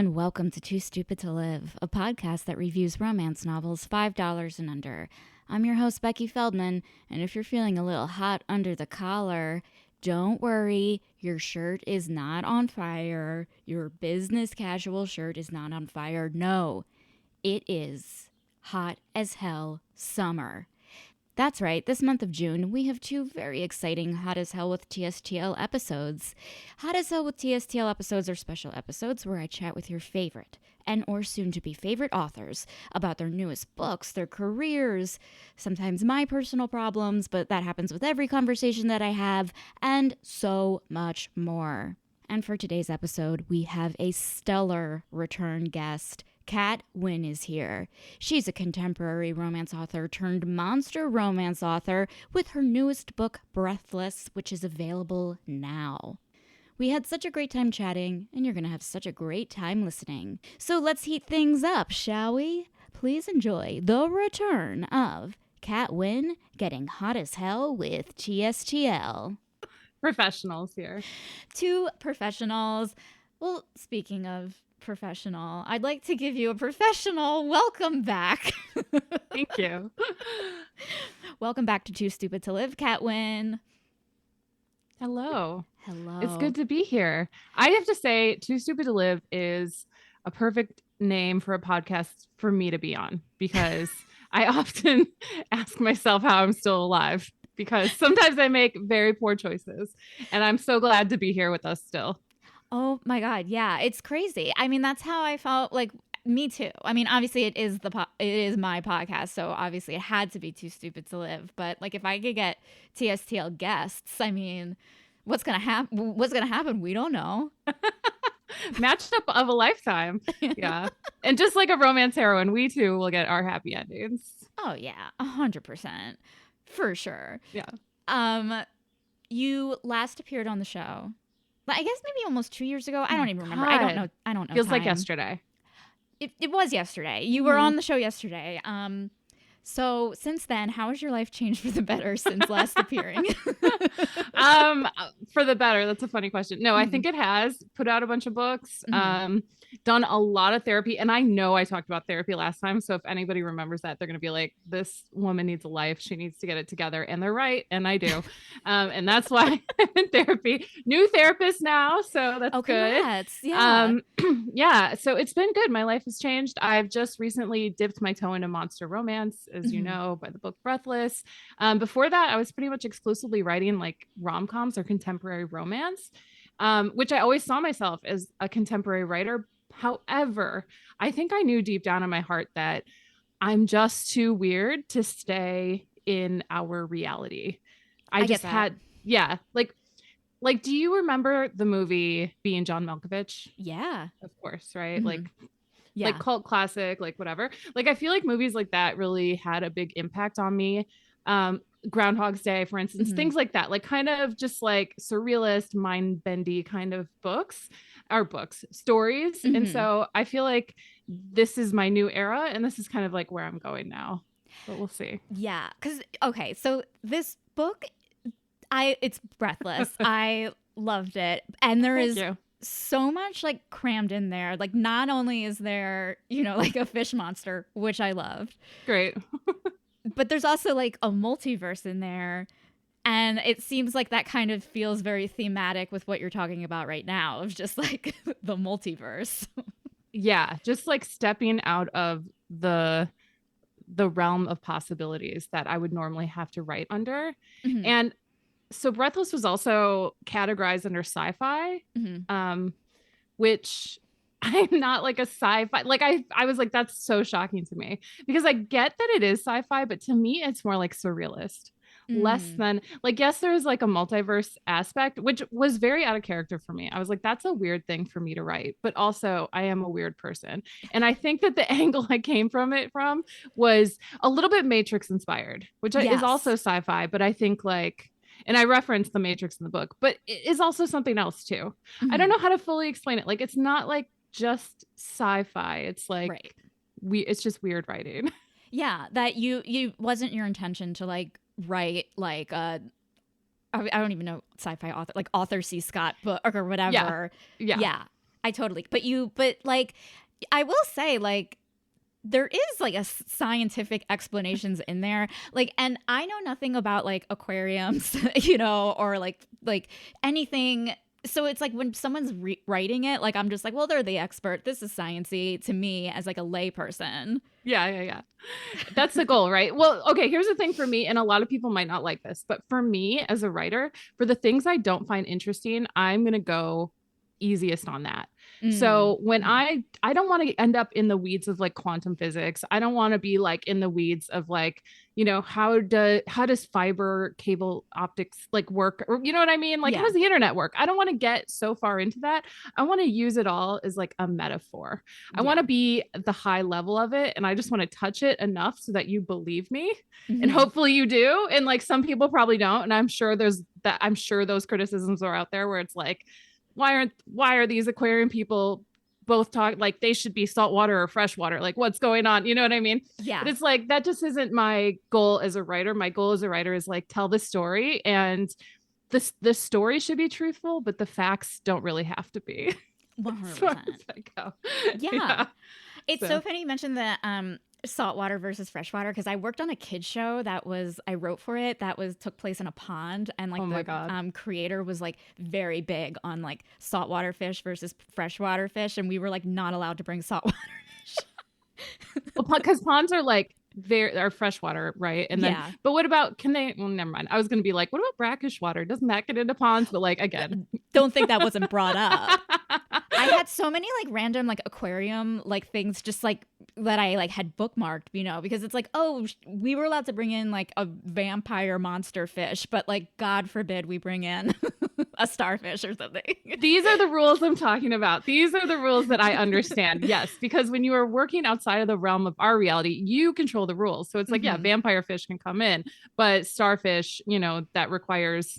and welcome to Too Stupid to Live, a podcast that reviews romance novels $5 and under. I'm your host, Becky Feldman, and if you're feeling a little hot under the collar, don't worry, your shirt is not on fire. Your business casual shirt is not on fire. No, it is hot as hell summer. That's right, this month of June, we have two very exciting Hot as Hell with TSTL episodes. Hot as Hell with TSTL episodes are special episodes where I chat with your favorite and or soon-to-be favorite authors about their newest books, their careers, sometimes my personal problems, but that happens with every conversation that I have, and so much more. And for today's episode, we have a stellar return guest. Cat Wynn is here. She's a contemporary romance author turned monster romance author with her newest book, Breathless, which is available now. We had such a great time chatting, and you're going to have such a great time listening. So let's heat things up, shall we? Please enjoy the return of Cat Wynn getting hot as hell with TSTL. Professionals here. Two professionals. Well, speaking of professional, I'd like to give you a professional welcome back. Thank you. Welcome back to Too Stupid to Live, Cat Wynn. Hello. Hello. It's good to be here. I have to say, Too Stupid to Live is a perfect name for a podcast for me to be on, because I often ask myself how I'm still alive, because sometimes I make very poor choices, and I'm so glad to be here with us still. Oh my God. Yeah, it's crazy. I mean, that's how I felt. Like, me too. I mean, obviously it is my podcast, so obviously it had to be Too Stupid to Live. But like, if I could get TSTL guests, I mean, what's gonna happen? What's gonna happen? We don't know. Matchup of a lifetime. Yeah. And just like a romance heroine, we too will get our happy endings. Oh yeah, 100%, for sure. Yeah. You last appeared on the show, I guess maybe almost 2 years ago. I don't even remember. God. I don't know. Feels time. like yesterday. It was yesterday. You were on the show yesterday. So since then, how has your life changed for the better since last appearing? For the better. That's a funny question. No, I think it has. Put out a bunch of books. Done a lot of therapy. And I know I talked about therapy last time. So if anybody remembers that, they're going to be like, this woman needs a life. She needs to get it together. And they're right. And I do. And that's why I'm in therapy. New therapist now. So that's good. Yeah. Yeah. So it's been good. My life has changed. I've just recently dipped my toe into monster romance, as you know, by the book Breathless. Before that, I was pretty much exclusively writing like rom-coms or contemporary romance, which I always saw myself as a contemporary writer. However, I think I knew deep down in my heart that I'm just too weird to stay in our reality. I just had, yeah. Like, do you remember the movie Being John Malkovich? Yeah. Of course, right? Like cult classic, like whatever. Like, I feel like movies like that really had a big impact on me. Groundhog's Day, for instance, things like that, like kind of just like surrealist, mind-bendy kind of stories. And so I feel like this is my new era, and this is kind of like where I'm going now, but we'll see. Yeah. Because, okay, so this book, it's Breathless. I loved it. And there is so much like crammed in there. Like, not only is there, like a fish monster, which I loved. Great. But there's also like a multiverse in there. And it seems like that kind of feels very thematic with what you're talking about right now, of just like the multiverse. Yeah. Just like stepping out of the realm of possibilities that I would normally have to write under. And so Breathless was also categorized under sci-fi, which I'm not like a sci-fi. Like I was like, that's so shocking to me, because I get that it is sci-fi, but to me, it's more like surrealist, less than like, yes, there's like a multiverse aspect, which was very out of character for me. I was like, that's a weird thing for me to write, but also I am a weird person. And I think that the angle I came from was a little bit Matrix inspired, which is also sci-fi, but I think like, and I referenced the Matrix in the book, but it is also something else too. I don't know how to fully explain it. Like, it's not like just sci-fi. It's like it's just weird writing. Yeah, that you wasn't your intention to like write like I don't even know, sci-fi author, like Arthur C. Scott book or whatever. Yeah. I totally, but like, I will say, like, there is like a scientific explanations in there, like, and I know nothing about like aquariums, or like anything. So it's like when someone's writing it, like, I'm just like, well, they're the expert. This is sciencey to me as like a lay person. Yeah. That's the goal, right? Well, okay, here's the thing for me, and a lot of people might not like this, but for me as a writer, for the things I don't find interesting, I'm going to go easiest on that. So when I don't want to end up in the weeds of like quantum physics. I don't want to be like in the weeds of like, how does fiber cable optics like work, or you know what I mean? Like, how does the internet work? I don't want to get so far into that. I want to use it all as like a metaphor. I want to be at the high level of it, and I just want to touch it enough so that you believe me. And hopefully you do. And like, some people probably don't. And I'm sure those criticisms are out there where it's like, why are these aquarium people both talk like they should be saltwater or freshwater? Like, what's going on? You know what I mean? Yeah. But it's like, that just isn't my goal as a writer. My goal as a writer is like, tell the story, and the story should be truthful, but the facts don't really have to be. 100%. Yeah. It's so funny you mentioned that saltwater versus freshwater, because I worked on a kids show I wrote for it that took place in a pond, and like the creator was like very big on like saltwater fish versus freshwater fish, and we were like not allowed to bring saltwater fish. Well, because ponds are like are freshwater, right? And then but what about, can they, well, never mind. I was gonna be like, what about brackish water? Doesn't that get into ponds? But like, again, don't think that wasn't brought up. I had so many like random like aquarium like things just like that I like had bookmarked, because it's like, oh, we were allowed to bring in like a vampire monster fish, but like, God forbid we bring in a starfish or something. These are the rules I'm talking about. These are the rules that I understand. Yes, because when you are working outside of the realm of our reality, you control the rules. So it's like, yeah, vampire fish can come in, but starfish, that requires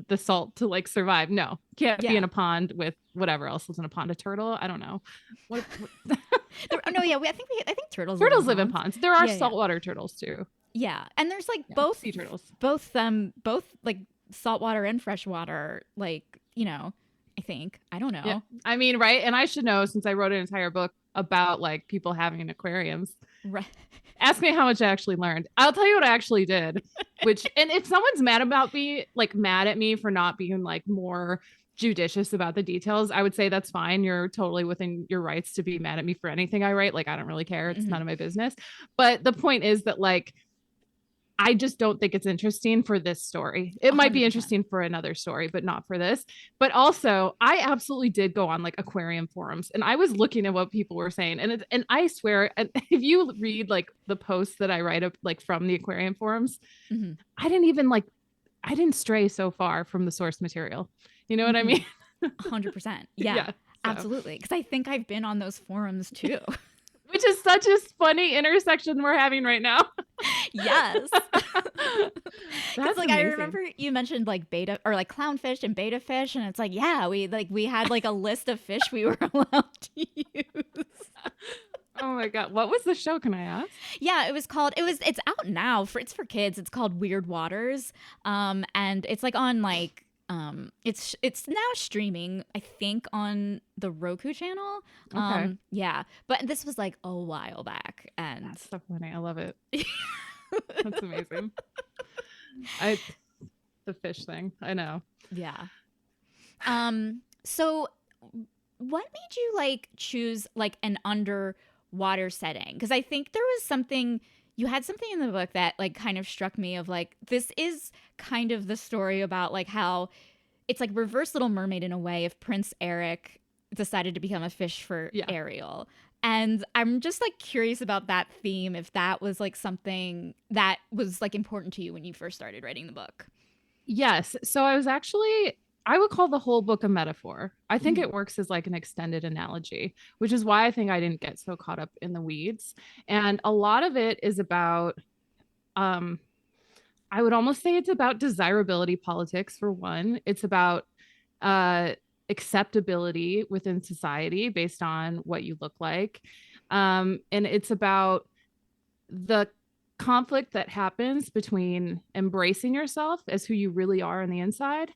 the salt to like survive. No, can't be in a pond with whatever else lives in a pond. A turtle? I don't know. What? I think turtles live in ponds. There are saltwater turtles too. Yeah, and there's like both sea turtles, both like saltwater and freshwater. Like, I think, I don't know. Yeah. I mean, right? And I should know, since I wrote an entire book about like people having aquariums. Right. Ask me how much I actually learned. I'll tell you what I actually did, and if someone's mad at me for not being like more judicious about the details, I would say that's fine. You're totally within your rights to be mad at me for anything I write. Like, I don't really care. It's none of my business. But the point is that like, I just don't think it's interesting for this story. It 100%. Might be interesting for another story, but not for this. But also, I absolutely did go on like aquarium forums, and I was looking at what people were saying. And I swear, and if you read like the posts that I write up like from the aquarium forums, I didn't stray so far from the source material. You know what I mean? 100%. Yeah, absolutely. Because I think I've been on those forums too. Which is such a funny intersection we're having right now. Yes. Because like, I remember you mentioned like beta or like clownfish and beta fish, and it's like, yeah, we had like a list of fish we were allowed to use. Oh my God. What was the show? Can I ask? Yeah, it's out now it's for kids. It's called Weird Waters. And it's like on like, it's now streaming, I think, on the Roku channel. Okay. Yeah, but this was like a while back, and that's so funny. I love it. That's amazing. The fish thing. I know. Yeah. So what made you like choose like an underwater setting? Because I think you had something in the book that like kind of struck me of like, this is kind of the story about like how it's like reverse Little Mermaid in a way if Prince Eric decided to become a fish for Ariel. And I'm just like curious about that theme, if that was like something that was like important to you when you first started writing the book. Yes. So I would call the whole book a metaphor. I think it works as like an extended analogy, which is why I think I didn't get so caught up in the weeds. And a lot of it is about, I would almost say it's about desirability politics for one. It's about acceptability within society based on what you look like. And it's about the conflict that happens between embracing yourself as who you really are on the inside,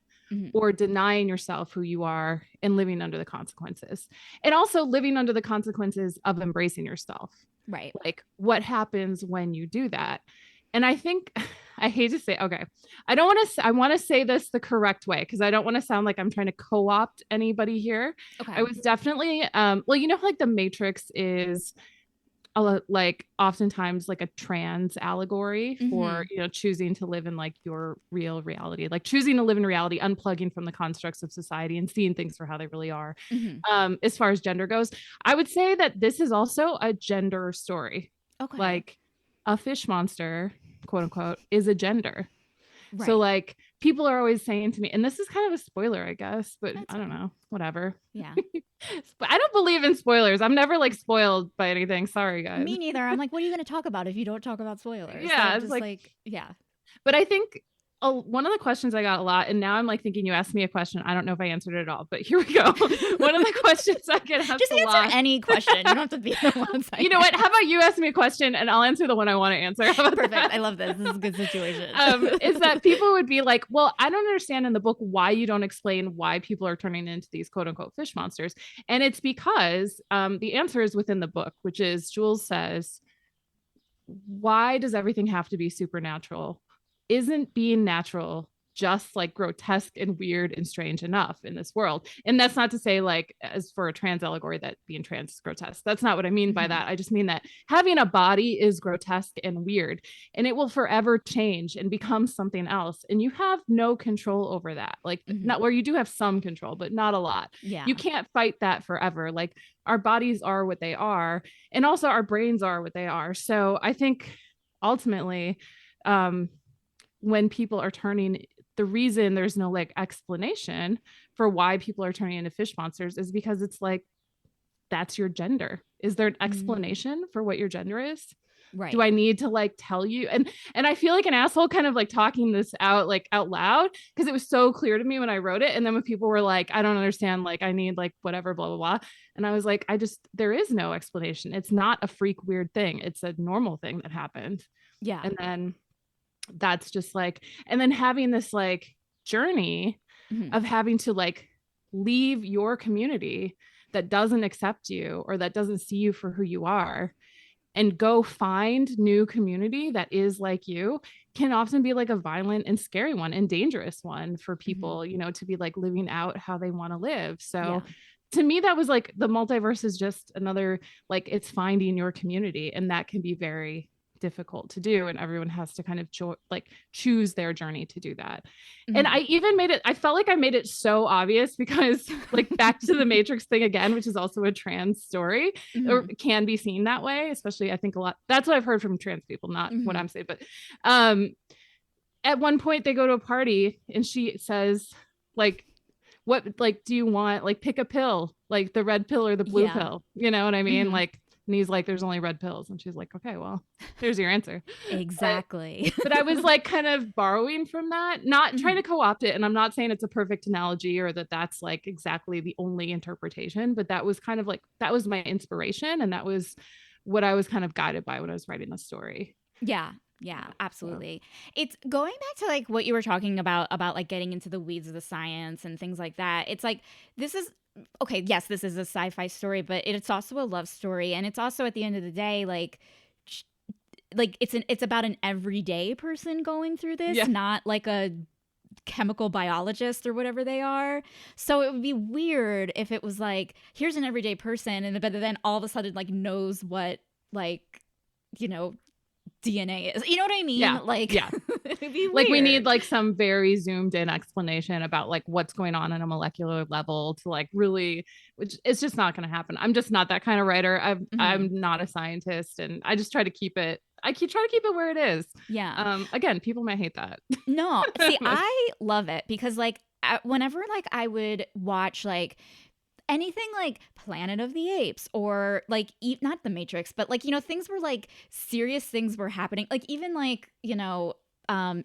or denying yourself who you are and living under the consequences, and also living under the consequences of embracing yourself. Right. Like what happens when you do that? And I think I hate to say, okay, I want to say this the correct way, because I don't want to sound like I'm trying to co-opt anybody here. Okay. I was definitely, well, like the Matrix is like oftentimes like a trans allegory for choosing to live in like your real reality, like choosing to live in reality, unplugging from the constructs of society and seeing things for how they really are. As far as gender goes, I would say that this is also a gender story. Okay. Like a fish monster, quote unquote, is a gender. Right. So like people are always saying to me, and this is kind of a spoiler, I guess, but I don't know, whatever. Yeah. But I don't believe in spoilers. I'm never like spoiled by anything. Sorry, guys. Me neither. I'm like, what are you going to talk about if you don't talk about spoilers? Yeah, So it's just like, yeah. But I think one of the questions I got a lot, and now I'm like thinking you asked me a question. I don't know if I answered it all, but here we go. One of the questions I get asked just a answer lot. any question. You don't have to be the ones. You know what? How about you ask me a question and I'll answer the one I want to answer? Perfect. That? I love this. This is a good situation. Is that people would be like, well, I don't understand in the book why you don't explain why people are turning into these quote unquote fish monsters. And it's because the answer is within the book, which is Jules says, why does everything have to be supernatural? Isn't being natural just like grotesque and weird and strange enough in this world? And that's not to say like, as for a trans allegory, that being trans is grotesque. That's not what I mean by that. I just mean that having a body is grotesque and weird, and it will forever change and become something else. And you have no control over that. Like not where you do have some control, but not a lot. Yeah. You can't fight that forever. Like our bodies are what they are. And also our brains are what they are. So I think ultimately, when people are turning, the reason there's no like explanation for why people are turning into fish monsters is because it's like, that's your gender. Is there an explanation for what your gender is? Right. Do I need to like tell you? And I feel like an asshole kind of like talking this out like out loud, because it was so clear to me when I wrote it. And then when people were like, I don't understand, like I need like whatever, blah, blah, blah. And I was like, there is no explanation. It's not a freak weird thing. It's a normal thing that happened. Yeah. And then that's just like, and then having this like journey of having to like leave your community that doesn't accept you or that doesn't see you for who you are and go find new community that is like you can often be like a violent and scary one and dangerous one for people, to be like living out how they want to live. So to me, that was like the multiverse is just another, like it's finding your community, and that can be very difficult to do, and everyone has to kind of choose their journey to do that. And I even I felt like I made it so obvious, because like back to the Matrix thing again, which is also a trans story, or can be seen that way, especially I think a lot, that's what I've heard from trans people, not what I'm saying, but at one point they go to a party and she says like, what, like, do you want, like, pick a pill, like the red pill or the blue pill, you know what I mean? Like, and he's like, there's only red pills. And she's like, okay, well, here's your answer. Exactly. But I was like kind of borrowing from that, not trying to co-opt it. And I'm not saying it's a perfect analogy or that that's like exactly the only interpretation, but that was kind of like, that was my inspiration. And that was what I was kind of guided by when I was writing the story. Yeah. Yeah, absolutely. It's going back to like what you were talking about like getting into the weeds of the science and things like that. It's like, this is, okay, yes, this is a sci-fi story, but it's also a love story. And it's also, at the end of the day, like it's about an everyday person going through this, not like a chemical biologist or whatever they are. So it would be weird if it was like, here's an everyday person, but then all of a sudden like knows what, like, DNA is, you know what I mean? It'd be like weird. We need like some very zoomed in explanation about like what's going on a molecular level to like really, which it's just not going to happen. I'm just not that kind of writer. I'm not a scientist, and I just try to keep it. I try to keep it where it is. Yeah. Again, people might hate that. No, see, I love it because like whenever like I would watch like anything like Planet of the Apes or like not The Matrix, but like, things were like serious things were happening. Like even like,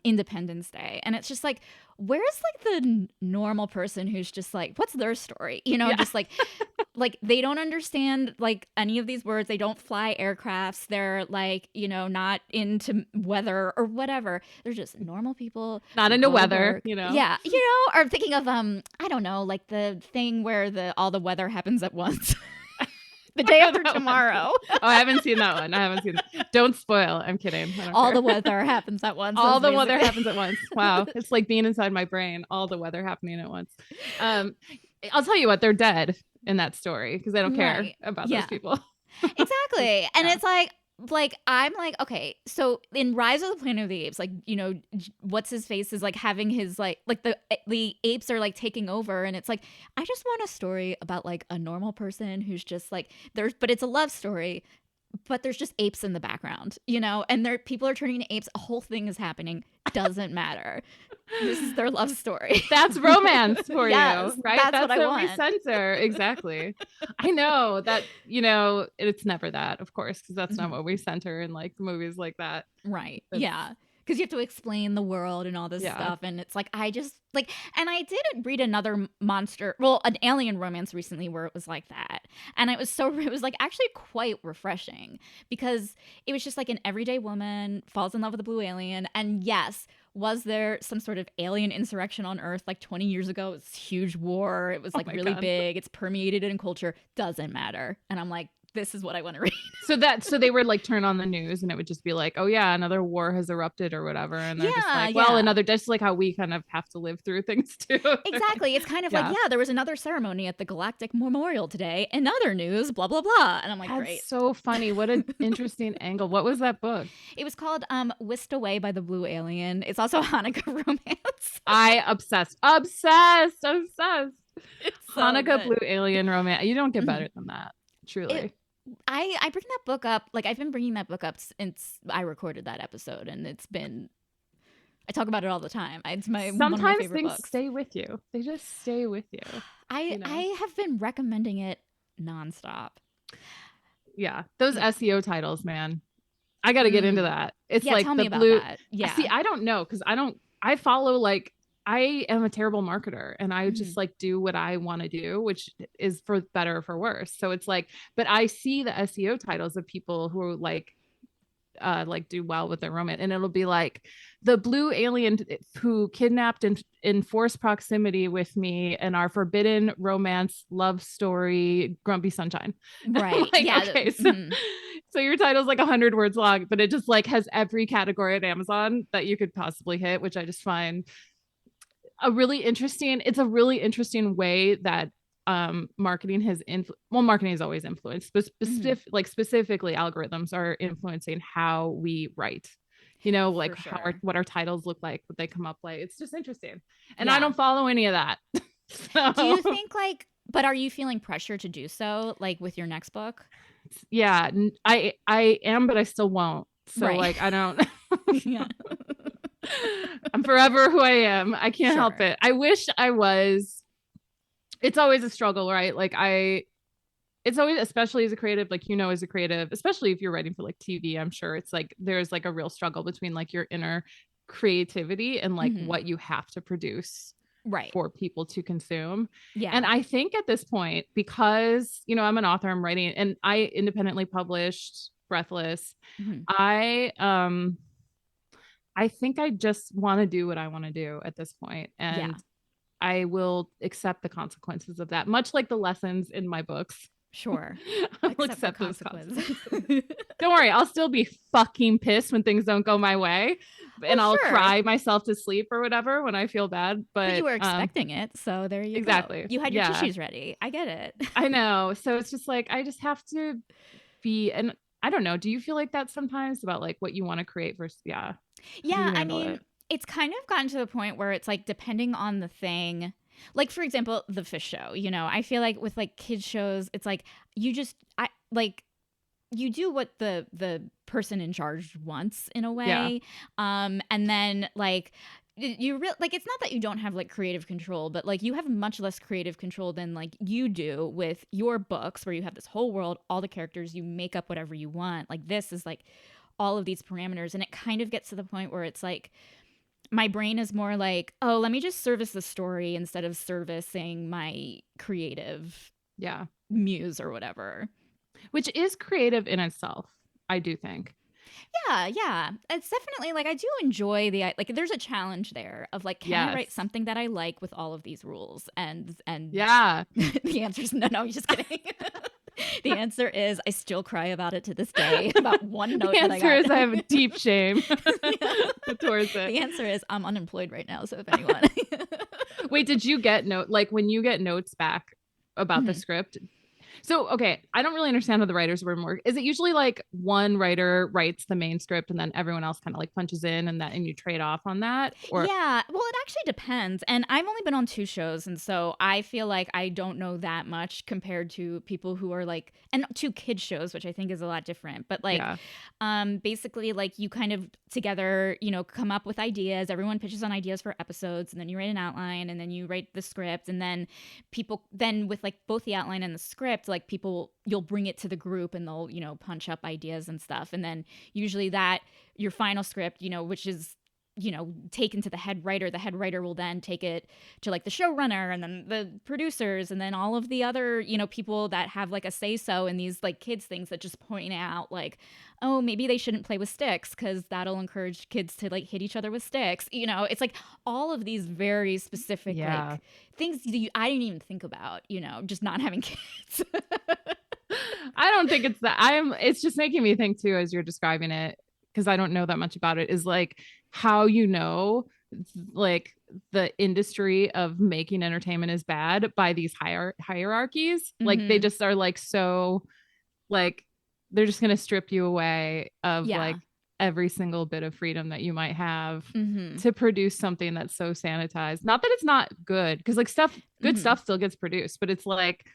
Independence Day. And it's just like, where's like the normal person who's just like, what's their story? Just like, like they don't understand like any of these words. They don't fly aircrafts. They're like, you know, not into weather or whatever. They're just normal people. Not into weather, you know. Yeah, you know, or I'm thinking of I don't know, like the thing where all the weather happens at once. The Day After Tomorrow. Oh, I haven't seen that one. I haven't seen that. Don't spoil. I'm kidding. All the weather happens at once. All the weather happens at once. Wow. It's like being inside my brain. All the weather happening at once. I'll tell you what, they're dead in that story because I don't care about those people. Exactly. And it's like I'm like, okay, so in Rise of the Planet of the Apes, like, you know, what's his face is like having his like the apes are like taking over, and it's like I just want a story about like a normal person who's just like but it's a love story, but there's just apes in the background, you know, and people are turning into apes. A whole thing is happening. Doesn't matter. This is their love story. That's romance for you, right? That's what I want. We censor. Exactly. I know that, you know, it's never that, of course, because that's not what we center in like movies like that. Right. Yeah. Because you have to explain the world and all this stuff. And it's like, I just like, and I did read another an alien romance recently where it was like that. And it was like actually quite refreshing because it was just like an everyday woman falls in love with a blue alien. And yes, was there some sort of alien insurrection on Earth like 20 years ago? It was a huge war. It was like really big. It's permeated in culture. Doesn't matter. And I'm like, this is what I want to read. So they would like turn on the news and it would just be like, oh yeah, another war has erupted or whatever. And they're just like, well, another, just like how we kind of have to live through things too. Exactly. It's kind of like, there was another ceremony at the Galactic Memorial today. In other news, blah, blah, blah. And I'm like, that's great. So funny. What an interesting angle. What was that book? It was called Whisked Away by the Blue Alien. It's also a Hanukkah romance. Obsessed. It's so Hanukkah good. Blue Alien romance. You don't get better than that. Truly. I bring that book up, like I've been bringing that book up since I recorded that episode, and I talk about it all the time. It's one of my favorite things books. Stay with you. They just stay with you. I have been recommending it nonstop. Yeah, those SEO titles, man. I got to get into that. It's like tell the me about blue. That. Yeah. See, I don't know because I follow like. I am a terrible marketer and I just like do what I want to do, which is for better or for worse. So it's like, but I see the SEO titles of people who are like do well with their romance, and it'll be like the blue alien who kidnapped in forced proximity with me and our forbidden romance love story, Grumpy Sunshine. Right. Like, yeah. Okay. So your title's like 100 words long, but it just like has every category at Amazon that you could possibly hit, which I just find it's a really interesting way that marketing has marketing is always influenced, but specifically algorithms are influencing how we write, you know, like what our titles look like, what they come up like. It's just interesting. And I don't follow any of that. So. Do you think but are you feeling pressure to do so like with your next book? Yeah, I am, but I still won't. So like, I don't. Yeah. I'm forever who I am. I can't help it. I wish I was. It's always a struggle, right? Like it's always, especially as a creative, like, you know, as a creative, especially if you're writing for like TV, I'm sure it's like, there's like a real struggle between like your inner creativity and like what you have to produce for people to consume. Yeah. And I think at this point, because, you know, I'm an author, I'm writing, and I independently published Breathless. I think I just want to do what I want to do at this point. And I will accept the consequences of that, much like the lessons in my books. Sure. I'll accept those consequences. Don't worry. I'll still be fucking pissed when things don't go my way. And I'll cry myself to sleep or whatever when I feel bad. But you were expecting it. So there you go. You had your tissues ready. I get it. I know. So it's just like, I just have to be, and I don't know. Do you feel like that sometimes about like what you want to create versus, Yeah. I mean, it's kind of gotten to the point where it's like, depending on the thing, like, for example, the fish show, you know, I feel like with like kids shows, it's like, you do what the person in charge wants in a way. Yeah. And then like, it's not that you don't have like creative control, but like you have much less creative control than like you do with your books, where you have this whole world, all the characters, you make up whatever you want. Like this is like all of these parameters, and it kind of gets to the point where it's like my brain is more like, oh, let me just service the story instead of servicing my creative muse or whatever. Which is creative in itself, I do think. Yeah. It's definitely like I do enjoy like there's a challenge there of like, can I write something that I like with all of these rules? And yeah, the answer is no, I'm just kidding. The answer is I still cry about it to this day about one note that I got. The answer is I have a deep shame towards it. The answer is I'm unemployed right now, so if anyone. Wait, did you get when you get notes back about the script? So, okay, I don't really understand how the writers' room work. Is it usually like one writer writes the main script and then everyone else kind of like punches in and you trade off on that? Or yeah, well, it actually depends. And I've only been on 2 shows, and so I feel like I don't know that much compared to people who are like, and 2 kids shows, which I think is a lot different. But like, basically, like you kind of together, come up with ideas. Everyone pitches on ideas for episodes, and then you write an outline, and then you write the script, and then with like both the outline and the script, like you'll bring it to the group and they'll punch up ideas and stuff, and then usually that your final script which is taken to the head writer will then take it to like the showrunner and then the producers and then all of the other people that have like a say so in these like kids things that just point out like, oh, maybe they shouldn't play with sticks because that'll encourage kids to like hit each other with sticks. It's like all of these very specific like things I didn't even think about, just not having kids. I don't think it's that. It's just making me think too, as you're describing it, because I don't know that much about it, is like how like the industry of making entertainment is bad by these hierarchies. Like they just are like, so like they're just going to strip you away of like every single bit of freedom that you might have to produce something that's so sanitized. Not that it's not good, because like good stuff still gets produced, but it's like,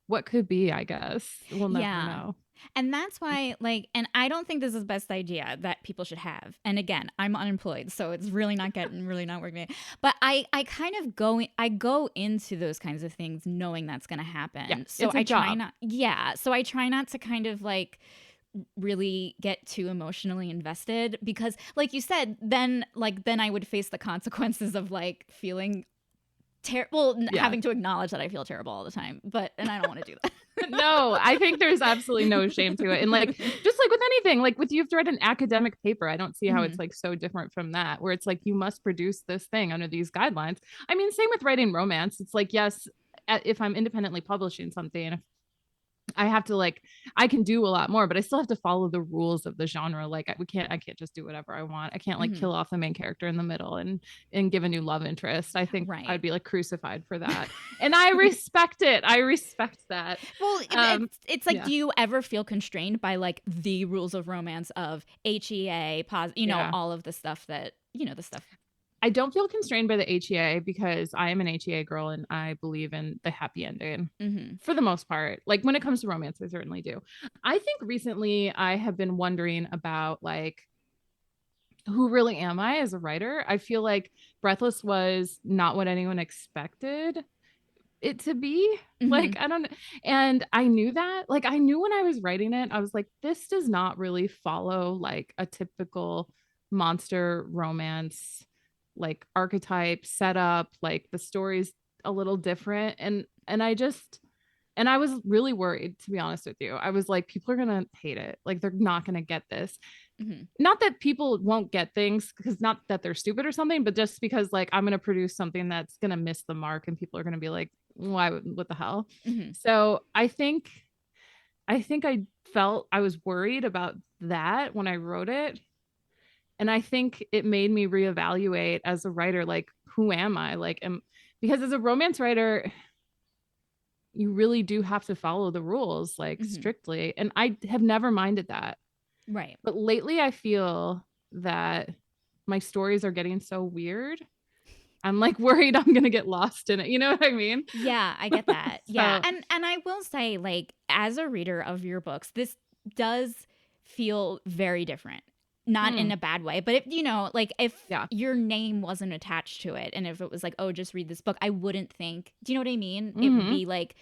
what could be, I guess we'll never know. And that's why, like, and I don't think this is the best idea that people should have. And again, I'm unemployed, so it's really not working. But I kind of go into those kinds of things knowing that's going to happen. Yeah, so I try not. Yeah, so I try not to kind of like really get too emotionally invested, because, like you said, then I would face the consequences of like feeling having to acknowledge that I feel terrible all the time, and I don't want to do that. No, I think there's absolutely no shame to it. And like, just like with anything, like with you have to write an academic paper. I don't see how it's like so different from that, where it's like, you must produce this thing under these guidelines. I mean, same with writing romance. It's like, yes, if I'm independently publishing something, I have to like, I can do a lot more, but I still have to follow the rules of the genre. Like I can't just do whatever I want. I can't like kill off the main character in the middle and give a new love interest. I think I'd be like crucified for that. And I respect it. I respect that. Well, it's like, do you ever feel constrained by like the rules of romance of HEA, all of the stuff that, the stuff. I don't feel constrained by the HEA because I am an HEA girl and I believe in the happy ending for the most part. Like when it comes to romance, I certainly do. I think recently I have been wondering about like, who really am I as a writer? I feel like Breathless was not what anyone expected it to be. Like, I don't know. And I knew that, like, I knew when I was writing it, I was like, this does not really follow like a typical monster romance like archetype setup. Like the story's a little different, and I was really worried, to be honest with you. I was like, people are gonna hate it, like they're not gonna get this. Not that people won't get things, because not that they're stupid or something, but just because like I'm gonna produce something that's gonna miss the mark and people are gonna be like, why, what the hell? So I think I felt, I was worried about that when I wrote it. And I think it made me reevaluate as a writer, like, who am I? Like, because as a romance writer, you really do have to follow the rules, like strictly. And I have never minded that. Right. But lately I feel that my stories are getting so weird. I'm like worried I'm going to get lost in it. You know what I mean? Yeah, I get that. Yeah. And I will say, like, as a reader of your books, this does feel very different. Not in a bad way, but if your name wasn't attached to it, and if it was like, oh, just read this book, I wouldn't think, do you know what I mean? It would be like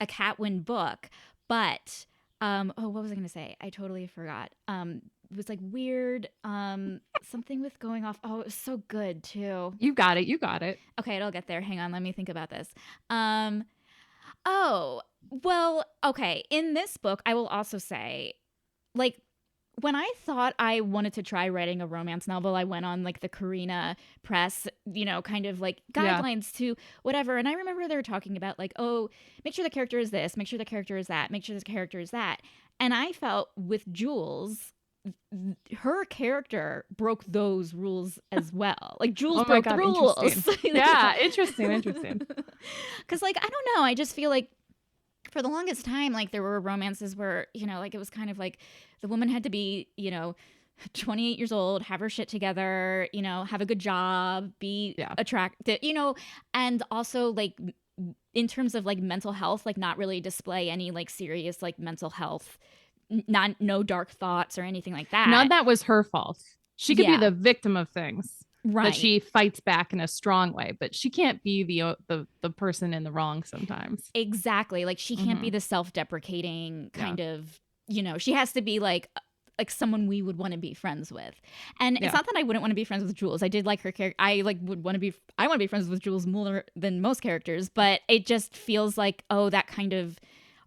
a Cat Wynn book. But what was I gonna say? I totally forgot. It was like weird, something with going off. Oh, it was so good too. You got it. Okay, it'll get there. Hang on, let me think about this. Oh, Well, okay. In this book, I will also say, like, when I thought I wanted to try writing a romance novel, I went on like the Karina Press, kind of like Yeah. guidelines to whatever. And I remember they were talking about like, oh, make sure the character is this, make sure the character is that, make sure the character is that. And I felt with Jules, her character broke those rules as well. Like Jules Oh my broke the God, rules. interesting. Yeah, interesting. Because like, I don't know. I just feel like for the longest time, like there were romances where, like it was kind of like the woman had to be, 28 years old, have her shit together, have a good job, be attractive, and also like in terms of like mental health, like not really display any like serious like mental health, no dark thoughts or anything like that. None that was her fault. She could be the victim of things. Right. But she fights back in a strong way, but she can't be the person in the wrong sometimes. Exactly. Like she can't be the self-deprecating kind of, she has to be like someone we would want to be friends with. And it's not that I wouldn't want to be friends with Jules. I did like her character. I want to be friends with Jules more than most characters, but it just feels like, oh, that kind of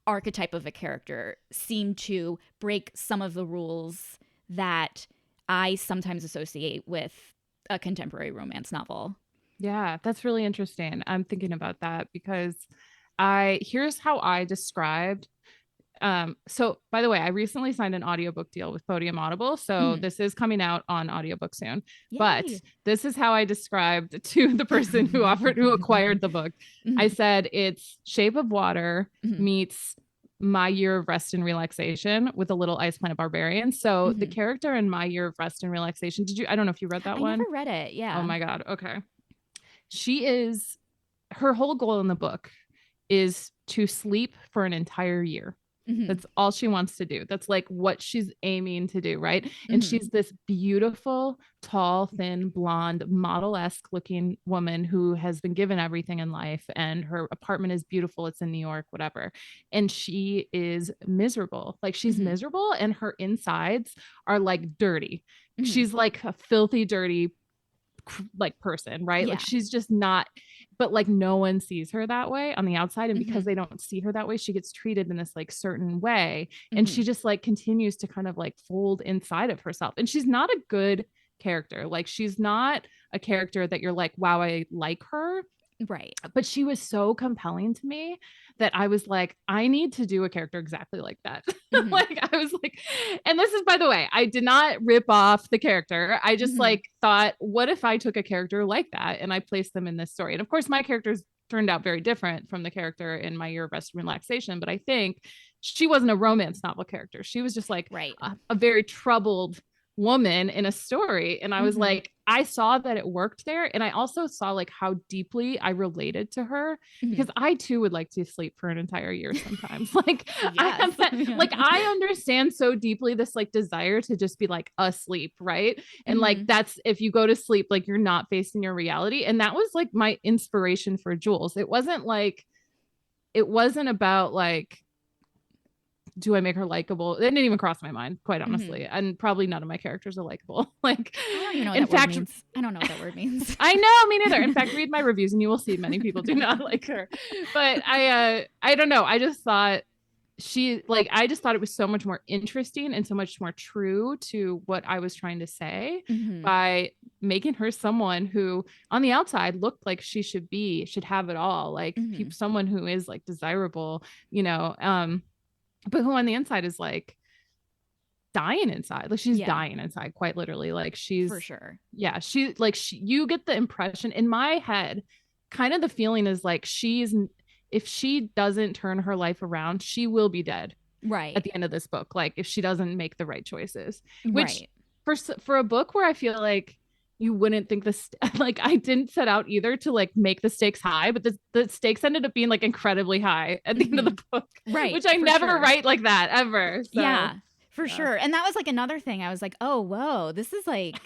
archetype of a character seemed to break some of the rules that I sometimes associate with a contemporary romance novel. Yeah, that's really interesting. I'm thinking about that because here's how I described. So by the way, I recently signed an audiobook deal with Podium Audible. So this is coming out on audiobook soon. Yay. But this is how I described to the person who acquired the book. I said it's Shape of Water meets My Year of Rest and Relaxation with a little Ice Planet Barbarian. So the character in My Year of Rest and Relaxation, I don't know if you read that one. I never read it. Yeah. Oh my God. Okay. Her whole goal in the book is to sleep for an entire year. That's all she wants to do. That's like what she's aiming to do, right? And she's this beautiful, tall, thin, blonde, model-esque looking woman who has been given everything in life, and her apartment is beautiful. It's in New York, whatever. And she is miserable. Like she's miserable, and her insides are like dirty. She's like a filthy, dirty like person, right? Like she's just not, but like no one sees her that way on the outside, and because they don't see her that way, she gets treated in this like certain way, and she just like continues to kind of like fold inside of herself. And she's not a good character. Like she's not a character that you're like, wow, I like her. Right. But she was so compelling to me that I was like, I need to do a character exactly like that. Like I was like, and this is, by the way, I did not rip off the character. I just like thought, what if I took a character like that and I placed them in this story? And of course, my characters turned out very different from the character in My Year of Rest and Relaxation. But I think she wasn't a romance novel character. She was just like a very troubled woman in a story. And I was like, I saw that it worked there. And I also saw like how deeply I related to her, because I too would like to sleep for an entire year sometimes. Like, I understand so deeply this like desire to just be like asleep. Right. And like, that's, if you go to sleep, like you're not facing your reality. And that was like my inspiration for Jules. It wasn't about like, do I make her likable? It didn't even cross my mind, quite honestly. And probably none of my characters are likable. Like, I don't even know what that word means. I don't know what that word means. I know, me neither. In fact, read my reviews and you will see many people do not like her. But I don't know. I just thought it was so much more interesting and so much more true to what I was trying to say by making her someone who on the outside looked like she should have it all. Like someone who is like desirable, but who on the inside is like dying inside. Like she's dying inside, quite literally. Like she's for sure. Yeah. You get the impression in my head, kind of the feeling is like if she doesn't turn her life around, she will be dead. Right. At the end of this book. Like if she doesn't make the right choices, which for a book where I feel like you wouldn't think like I didn't set out either to like make the stakes high, but the stakes ended up being like incredibly high at the end of the book. Right. Which I never write like that ever. So, yeah, for sure. And that was like another thing. I was like, oh, whoa, this is like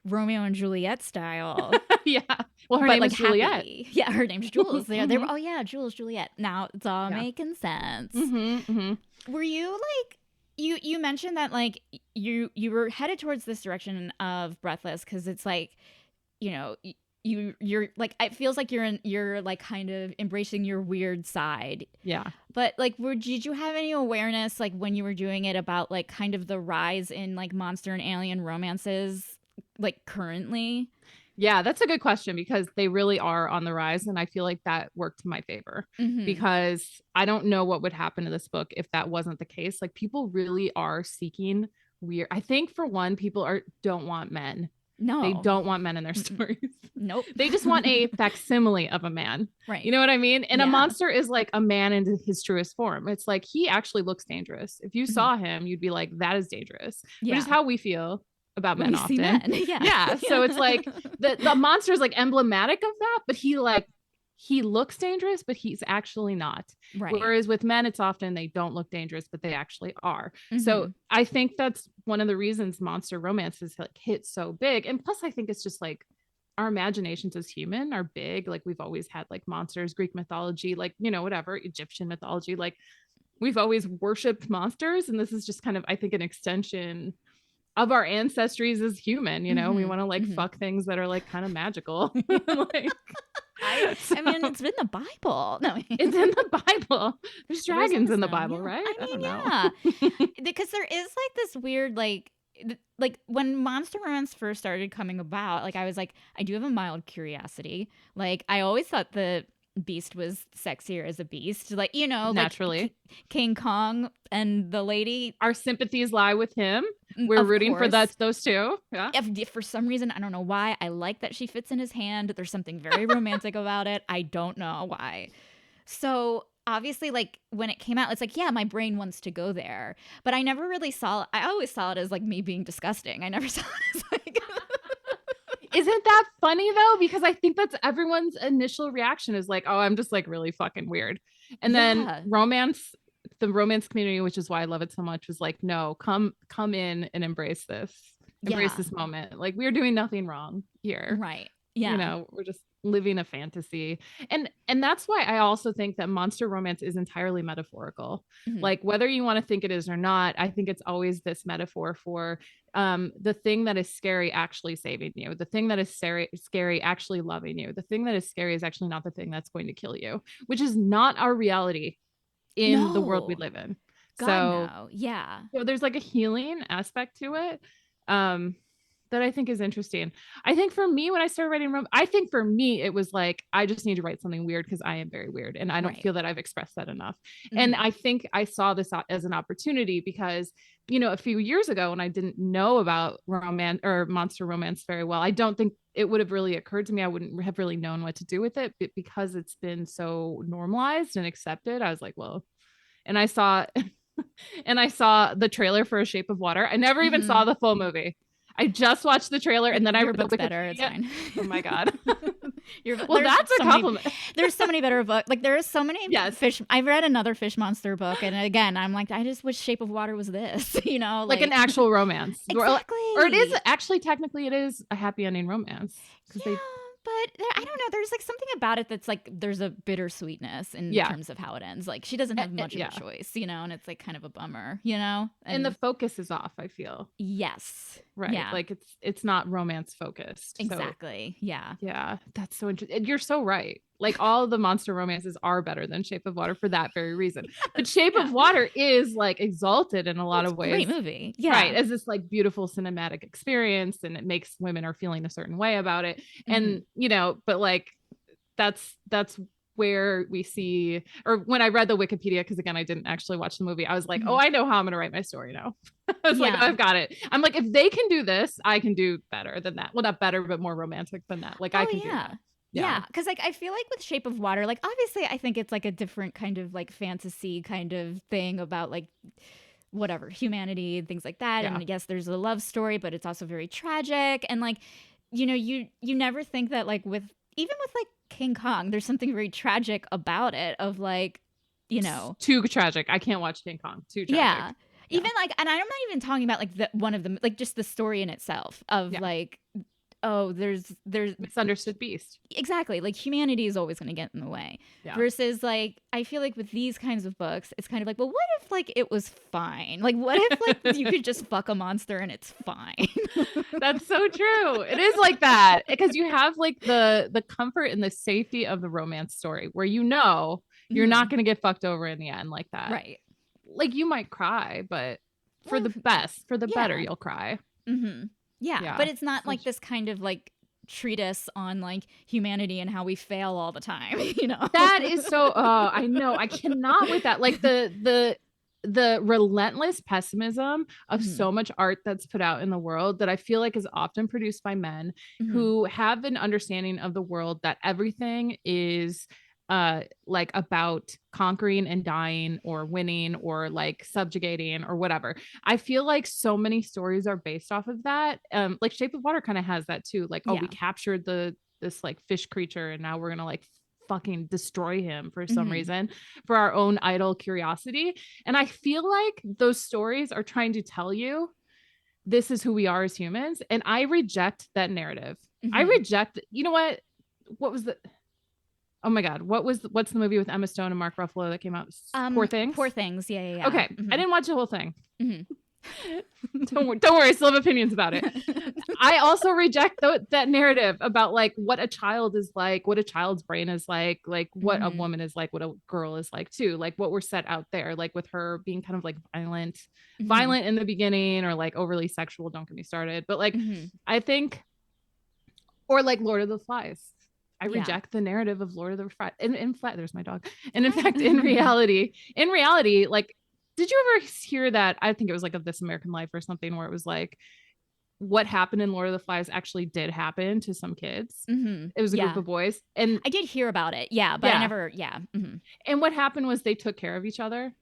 Romeo and Juliet style. Yeah. Well, her name is Juliet. Happy. Yeah, her name's Jules. They were, Jules, Juliet. Now it's all making sense. Were you like, you mentioned that like you were headed towards this direction of Breathless because it's like, you're like, it feels like you're like kind of embracing your weird side. Yeah. But like, did you have any awareness like when you were doing it about like kind of the rise in like monster and alien romances like currently? Yeah, that's a good question because they really are on the rise. And I feel like that worked to my favor because I don't know what would happen to this book if that wasn't the case. Like people really are seeking weird. I think for one, people don't want men. No. They don't want men in their stories. Nope. They just want a facsimile of a man. Right. You know what I mean? And a monster is like a man in his truest form. It's like he actually looks dangerous. If you saw him, you'd be like, that is dangerous. Which is how we feel about men often. Yeah. So it's like the monster is like emblematic of that, but he looks dangerous, but he's actually not. Right. Whereas with men, it's often they don't look dangerous, but they actually are. So I think that's one of the reasons monster romances like hit so big. And plus, I think it's just like our imaginations as human are big. Like we've always had like monsters, Greek mythology, like, you know, whatever, Egyptian mythology, like we've always worshipped monsters. And this is just kind of, I think, an extension of our ancestries as human. You know, we want to like fuck things that are like kind of magical. Like, I mean, it's in the Bible. No, it's in the Bible. There's dragons in the Bible, right? I mean, because there is like this weird like when monster romance first started coming about, like I was like, I do have a mild curiosity. Like I always thought the beast was sexier as a beast, like, you know, naturally, like King Kong and the lady. Our sympathies lie with him. We're rooting for those two. Yeah. If for some reason, I don't know why, I like that she fits in his hand. There's something very romantic about it. I don't know why. So obviously, like when it came out, it's like, yeah, my brain wants to go there, but I never really saw. I always saw it as like me being disgusting. I never saw it as like. Isn't that funny though? Because I think that's everyone's initial reaction is like, oh, I'm just like really fucking weird. And then the romance community, which is why I love it so much, was like, no, come in and embrace this. Embrace this moment. Like we're doing nothing wrong here. Right. Yeah. You know, we're just living a fantasy. And that's why I also think that monster romance is entirely metaphorical. Like whether you want to think it is or not, I think it's always this metaphor for the thing that is scary actually saving you, the thing that is scary actually loving you, the thing that is scary is actually not the thing that's going to kill you, which is not our reality in the world we live in. So there's like a healing aspect to it that I think is interesting. I think for me, when I started writing I think for me, it was like, I just need to write something weird because I am very weird. And I don't feel that I've expressed that enough. And I think I saw this as an opportunity because, you know, a few years ago when I didn't know about romance or monster romance very well, I don't think it would have really occurred to me. I wouldn't have really known what to do with it, but because it's been so normalized and accepted, I was like, well, and I saw the trailer for A Shape of Water. I never even saw the full movie. I just watched the trailer and then I read the better. It's fine. Oh my God. Well, that's a compliment. There's so many better books. Like there are so many fish. I've read another fish monster book. And again, I'm like, I just wish Shape of Water was this, you know, like an actual romance. Exactly. Or it is actually, technically it is a happy ending romance. Yeah. But I don't know. There's like something about it that's like there's a bittersweetness in terms of how it ends. Like she doesn't have much of a choice, you know, and it's like kind of a bummer, you know. And the focus is off, I feel. Yes. Right. Yeah. Like it's not romance focused. Exactly. So, yeah. Yeah. That's so interesting. You're so right. Like all of the monster romances are better than Shape of Water for that very reason. But Shape of Water is like exalted in a lot of ways. Great movie. Yeah. Right. As this like beautiful cinematic experience, and it makes women are feeling a certain way about it. And, you know, but like that's where we see, or when I read the Wikipedia, because again, I didn't actually watch the movie, I was like, oh, I know how I'm going to write my story now. I was like, oh, I've got it. I'm like, if they can do this, I can do better than that. Well, not better, but more romantic than that. Like I can do that. Yeah, because like I feel like with Shape of Water, like obviously I think it's like a different kind of like fantasy kind of thing about like whatever humanity and things like that. And yes, there's a love story, but it's also very tragic. And like, you know, you never think that like even with like King Kong, there's something very tragic about it. Of like, you know, too tragic. I can't watch King Kong. Too tragic. Yeah. Even like, and I'm not even talking about like one of them, like just the story in itself of like. Oh, there's misunderstood beast. Exactly. Like humanity is always going to get in the way. Yeah. Versus like, I feel like with these kinds of books, it's kind of like, well, what if if like it was fine? Like what if like you could just fuck a monster and it's fine? That's so true. It is like that because you have like the comfort and the safety of the romance story where you know you're not going to get fucked over in the end like that. Right. Like you might cry, but for the better, you'll cry. Yeah, but it's not like this kind of like treatise on like humanity and how we fail all the time, you know. That is so I know, I cannot with that, like the relentless pessimism of so much art that's put out in the world that I feel like is often produced by men who have an understanding of the world that everything is like about conquering and dying or winning or like subjugating or whatever. I feel like so many stories are based off of that. Like Shape of Water kind of has that too. Like, oh, we captured this like fish creature and now we're gonna like fucking destroy him for some reason for our own idle curiosity. And I feel like those stories are trying to tell you this is who we are as humans. And I reject that narrative. I reject, you know what was the oh my God. What's the movie with Emma Stone and Mark Ruffalo that came out? Poor Things? Poor Things. Yeah. Okay. I didn't watch the whole thing. Don't worry. I still have opinions about it. I also reject that narrative about like what a child is like, what a child's brain is like what a woman is like, what a girl is like too. Like what we're set out there, like with her being kind of like violent in the beginning or like overly sexual. Don't get me started. But like, I think, or like Lord of the Flies. I reject the narrative of Lord of the Flies. In fact, there's my dog. And in fact, in reality, like, did you ever hear that? I think it was like of This American Life or something where it was like what happened in Lord of the Flies actually did happen to some kids. It was a group of boys. And I did hear about it. Yeah. But I never, And what happened was they took care of each other.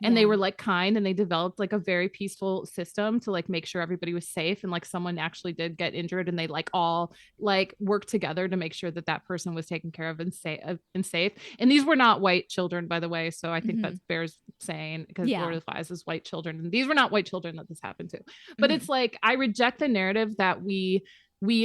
And they were like kind and they developed like a very peaceful system to like make sure everybody was safe. And like someone actually did get injured and they like all like worked together to make sure that that person was taken care of and safe. And these were not white children, by the way. So I think that bears saying because Lord of the Flies is white children. And these were not white children that this happened to. But it's like, I reject the narrative that we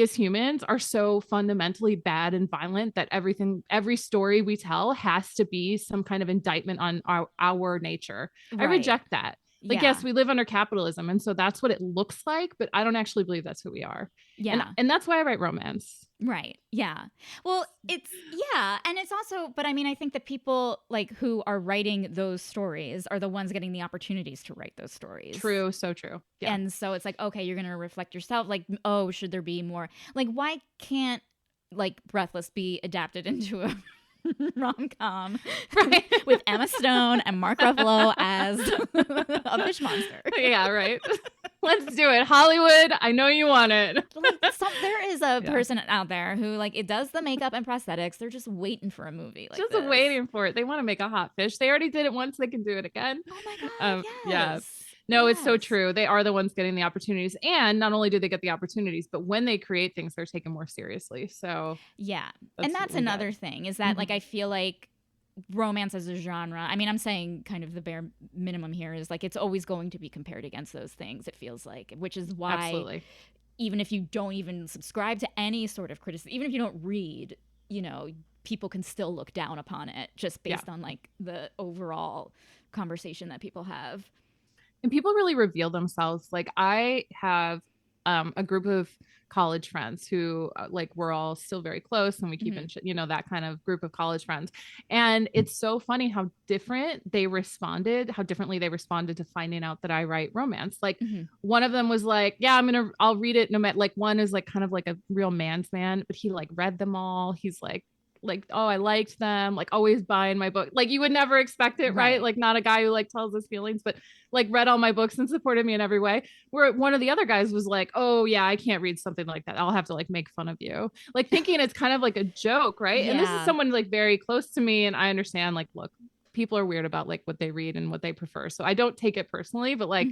as humans are so fundamentally bad and violent that every story we tell has to be some kind of indictment on our nature. Right. I reject that. Like, yes, we live under capitalism. And so that's what it looks like, but I don't actually believe that's who we are. Yeah. And that's why I write romance. Right. Yeah. Well, and it's also, but I mean, I think the people like who are writing those stories are the ones getting the opportunities to write those stories. True. So true. Yeah. And so it's like, okay, you're going to reflect yourself. Like, oh, should there be more? Like, why can't like Breathless be adapted into a rom-com, right? With Emma Stone and Mark Ruffalo as a fish monster? Yeah, right. Let's do it. Hollywood, I know you want it. Like, there is a person out there who like it does the makeup and prosthetics. They're just waiting for a movie like this. Waiting for it. They want to make a hot fish. They already did it once. They can do it again. Oh my God, yes. Yeah. No, it's so true. They are the ones getting the opportunities. And not only do they get the opportunities, but when they create things, they're taken more seriously. So yeah. And that's another thing is that like I feel like romance as a genre, I mean, I'm saying kind of the bare minimum here is like it's always going to be compared against those things, it feels like, which is why even if you don't even subscribe to any sort of criticism, even if you don't read, you know, people can still look down upon it just based on like the overall conversation that people have. And people really reveal themselves. Like I have a group of college friends who like we're all still very close and we keep in, you know, that kind of group of college friends. And it's so funny how differently they responded to finding out that I write romance. Like one of them was like, yeah, I'll read it no matter, like one is like kind of like a real man's man, but he like read them all. He's like, oh, I liked them, like always buying my book. Like you would never expect it, right? Like not a guy who like tells his feelings, but like read all my books and supported me in every way. Where one of the other guys was like, oh yeah, I can't read something like that. I'll have to like make fun of you. Like thinking it's kind of like a joke, right? Yeah. And this is someone like very close to me. And I understand like, look, people are weird about like what they read and what they prefer. So I don't take it personally, but like,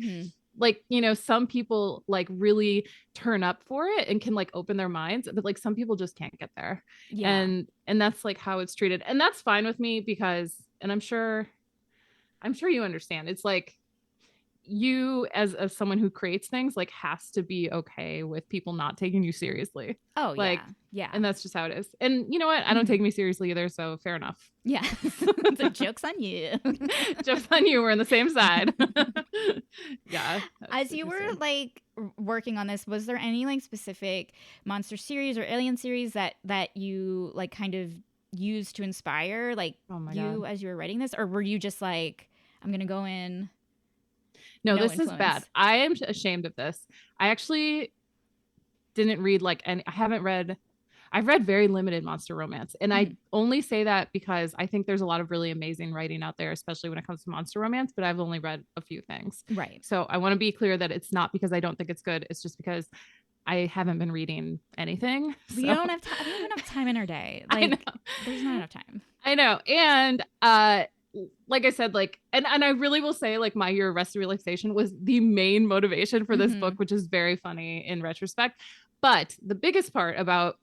like, you know, some people like really turn up for it and can like open their minds, but like some people just can't get there. Yeah. And that's like how it's treated. And that's fine with me because, and I'm sure you understand. It's like you as someone who creates things like has to be okay with people not taking you seriously. Oh, like, yeah. And that's just how it is. And you know what? I don't take me seriously either. So fair enough. Yeah. So joke's on you. Joke's on you. We're on the same side. Yeah. As you were like working on this, was there any like specific monster series or alien series that you like kind of used to inspire like God. As you were writing this? Or were you just like, I'm going to go in? No, this is bad. I am ashamed of this. I actually didn't read like any, I've read very limited monster romance. And I only say that because I think there's a lot of really amazing writing out there, especially when it comes to monster romance, but I've only read a few things. Right. So I want to be clear that it's not because I don't think it's good. It's just because I haven't been reading anything. We don't have time. We don't have enough time in our day. Like there's not enough time. I know. And, like I said, like, and I really will say like My Year of Rested Relaxation was the main motivation for this book, which is very funny in retrospect. But the biggest part about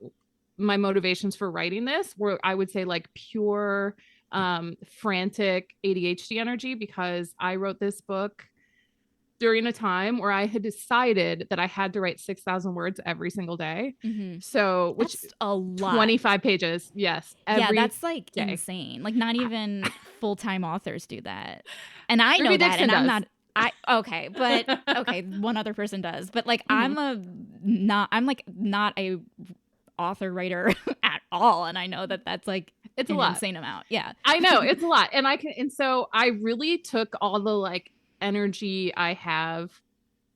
my motivations for writing this were, I would say, like pure frantic ADHD energy, because I wrote this book during a time where I had decided that I had to write 6,000 words every single day. So, which that's a lot. 25 pages. Yes. Yeah, that's like day. Insane. Like not even full-time authors do that. And I know that, and I'm not. Okay, one other person does, but like I'm like not a author writer at all, and I know that that's like it's an a lot. Insane amount. Yeah, I know it's a lot, and so I really took all the like energy I have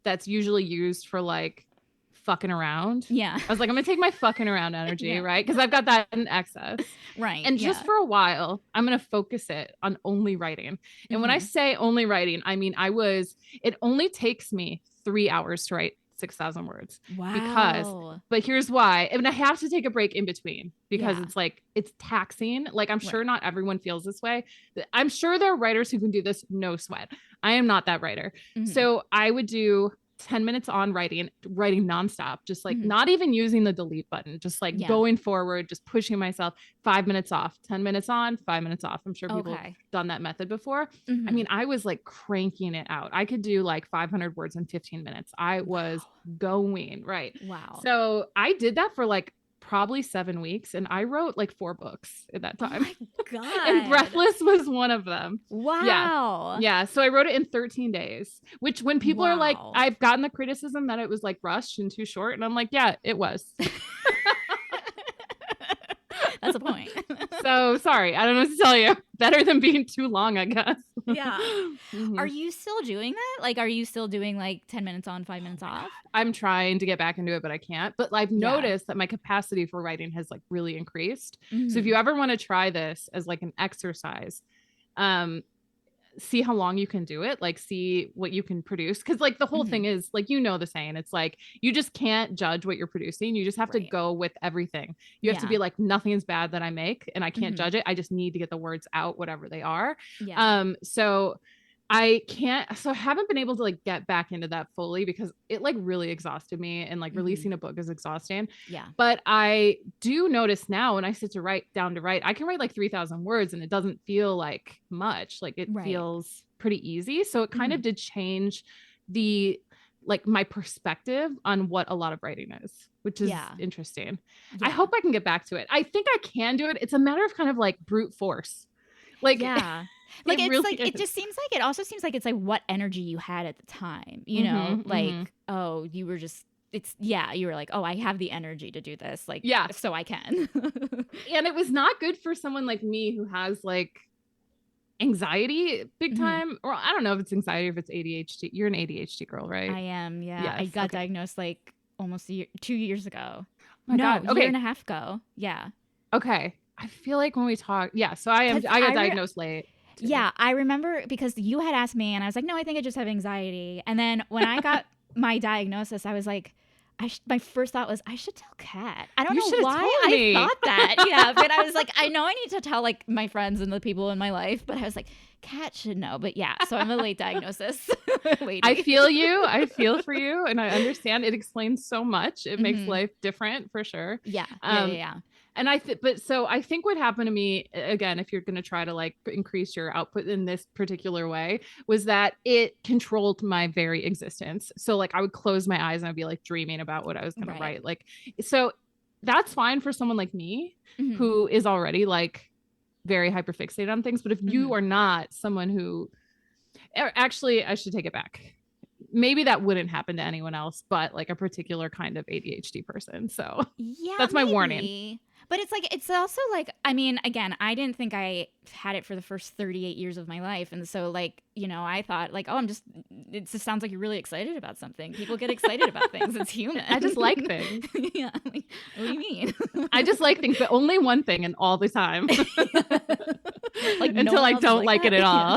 that's usually used for like fucking around. Yeah, I was like, I'm gonna take my fucking around energy, right? Because I've got that in excess, right? And just for a while, I'm gonna focus it on only writing. And when I say only writing, I mean it only takes me 3 hours to write 6,000 words. Wow. But here's why. And I have to take a break in between because it's like, it's taxing. Like, I'm sure not everyone feels this way. I'm sure there are writers who can do this, no sweat. I am not that writer. So I would do 10 minutes on writing nonstop, just like not even using the delete button, just like going forward, just pushing myself. 5 minutes off, 10 minutes on, 5 minutes off. I'm sure people have done that method before. I mean, I was like cranking it out. I could do like 500 words in 15 minutes. I was going right. Wow. So I did that for like probably 7 weeks, and I wrote like 4 books at that time. Oh my God. And Breathless was one of them. Wow. Yeah. So I wrote it in 13 days, which when people are like, I've gotten the criticism that it was like rushed and too short. And I'm like, yeah, it was. That's a point. So sorry. I don't know what to tell you. Better than being too long, I guess. Yeah. Are you still doing that? Like, are you still doing like 10 minutes on, 5 minutes off? I'm trying to get back into it, but I can't. But I've noticed that my capacity for writing has like really increased. So if you ever want to try this as like an exercise, see how long you can do it, like see what you can produce, because like the whole thing is like, you know, the saying, it's like you just can't judge what you're producing, you just have to go with everything. You have to be like, nothing's bad that I make, and I can't judge it, I just need to get the words out, whatever they are. So I haven't been able to like get back into that fully because it like really exhausted me, and like releasing a book is exhausting. But I do notice now when I sit to write, I can write like 3,000 words and it doesn't feel like much. Like it feels pretty easy. So it kind of did change the like my perspective on what a lot of writing is, which is interesting. I hope I can get back to it. I think I can do it. It's a matter of kind of like brute force. Like like it's really like is. It just seems like, it also seems like it's like what energy you had at the time, you know, like oh, you were just you were like, oh, I have the energy to do this, like so I can. And it was not good for someone like me who has like anxiety big time, or I don't know if it's anxiety or if it's ADHD. You're an ADHD girl, right? I am. Yes, I got diagnosed like almost 2 years ago. Oh my God. A year and a half ago. Yeah. Okay. I feel like when we talk, so I got diagnosed late. Too. Yeah, I remember because you had asked me, and I was like, no, I think I just have anxiety. And then when I got my diagnosis, I was like, my first thought was, I should tell Kat. I don't know why I thought that. Yeah, but I was like, I know I need to tell like my friends and the people in my life, but I was like, Kat should know. But yeah, so I'm a late diagnosis. I feel you. I feel for you, and I understand. It explains so much. It makes life different for sure. Yeah. And I think what happened to me, again, if you're going to try to like increase your output in this particular way, was that it controlled my very existence. So like I would close my eyes and I'd be like dreaming about what I was going to write. Like, so that's fine for someone like me who is already like very hyperfixated on things. But if you are not someone who, actually, I should take it back. Maybe that wouldn't happen to anyone else, but like a particular kind of ADHD person. So yeah, that's my warning. But it's like, it's also like, I mean, again, I didn't think I had it for the first 38 years of my life. And so like, you know, I thought like, oh, it just sounds like you're really excited about something. People get excited about things. It's human. I just like things. Yeah. Like, what do you mean? I just like things, but only one thing and all the time. Like until I don't like it at all.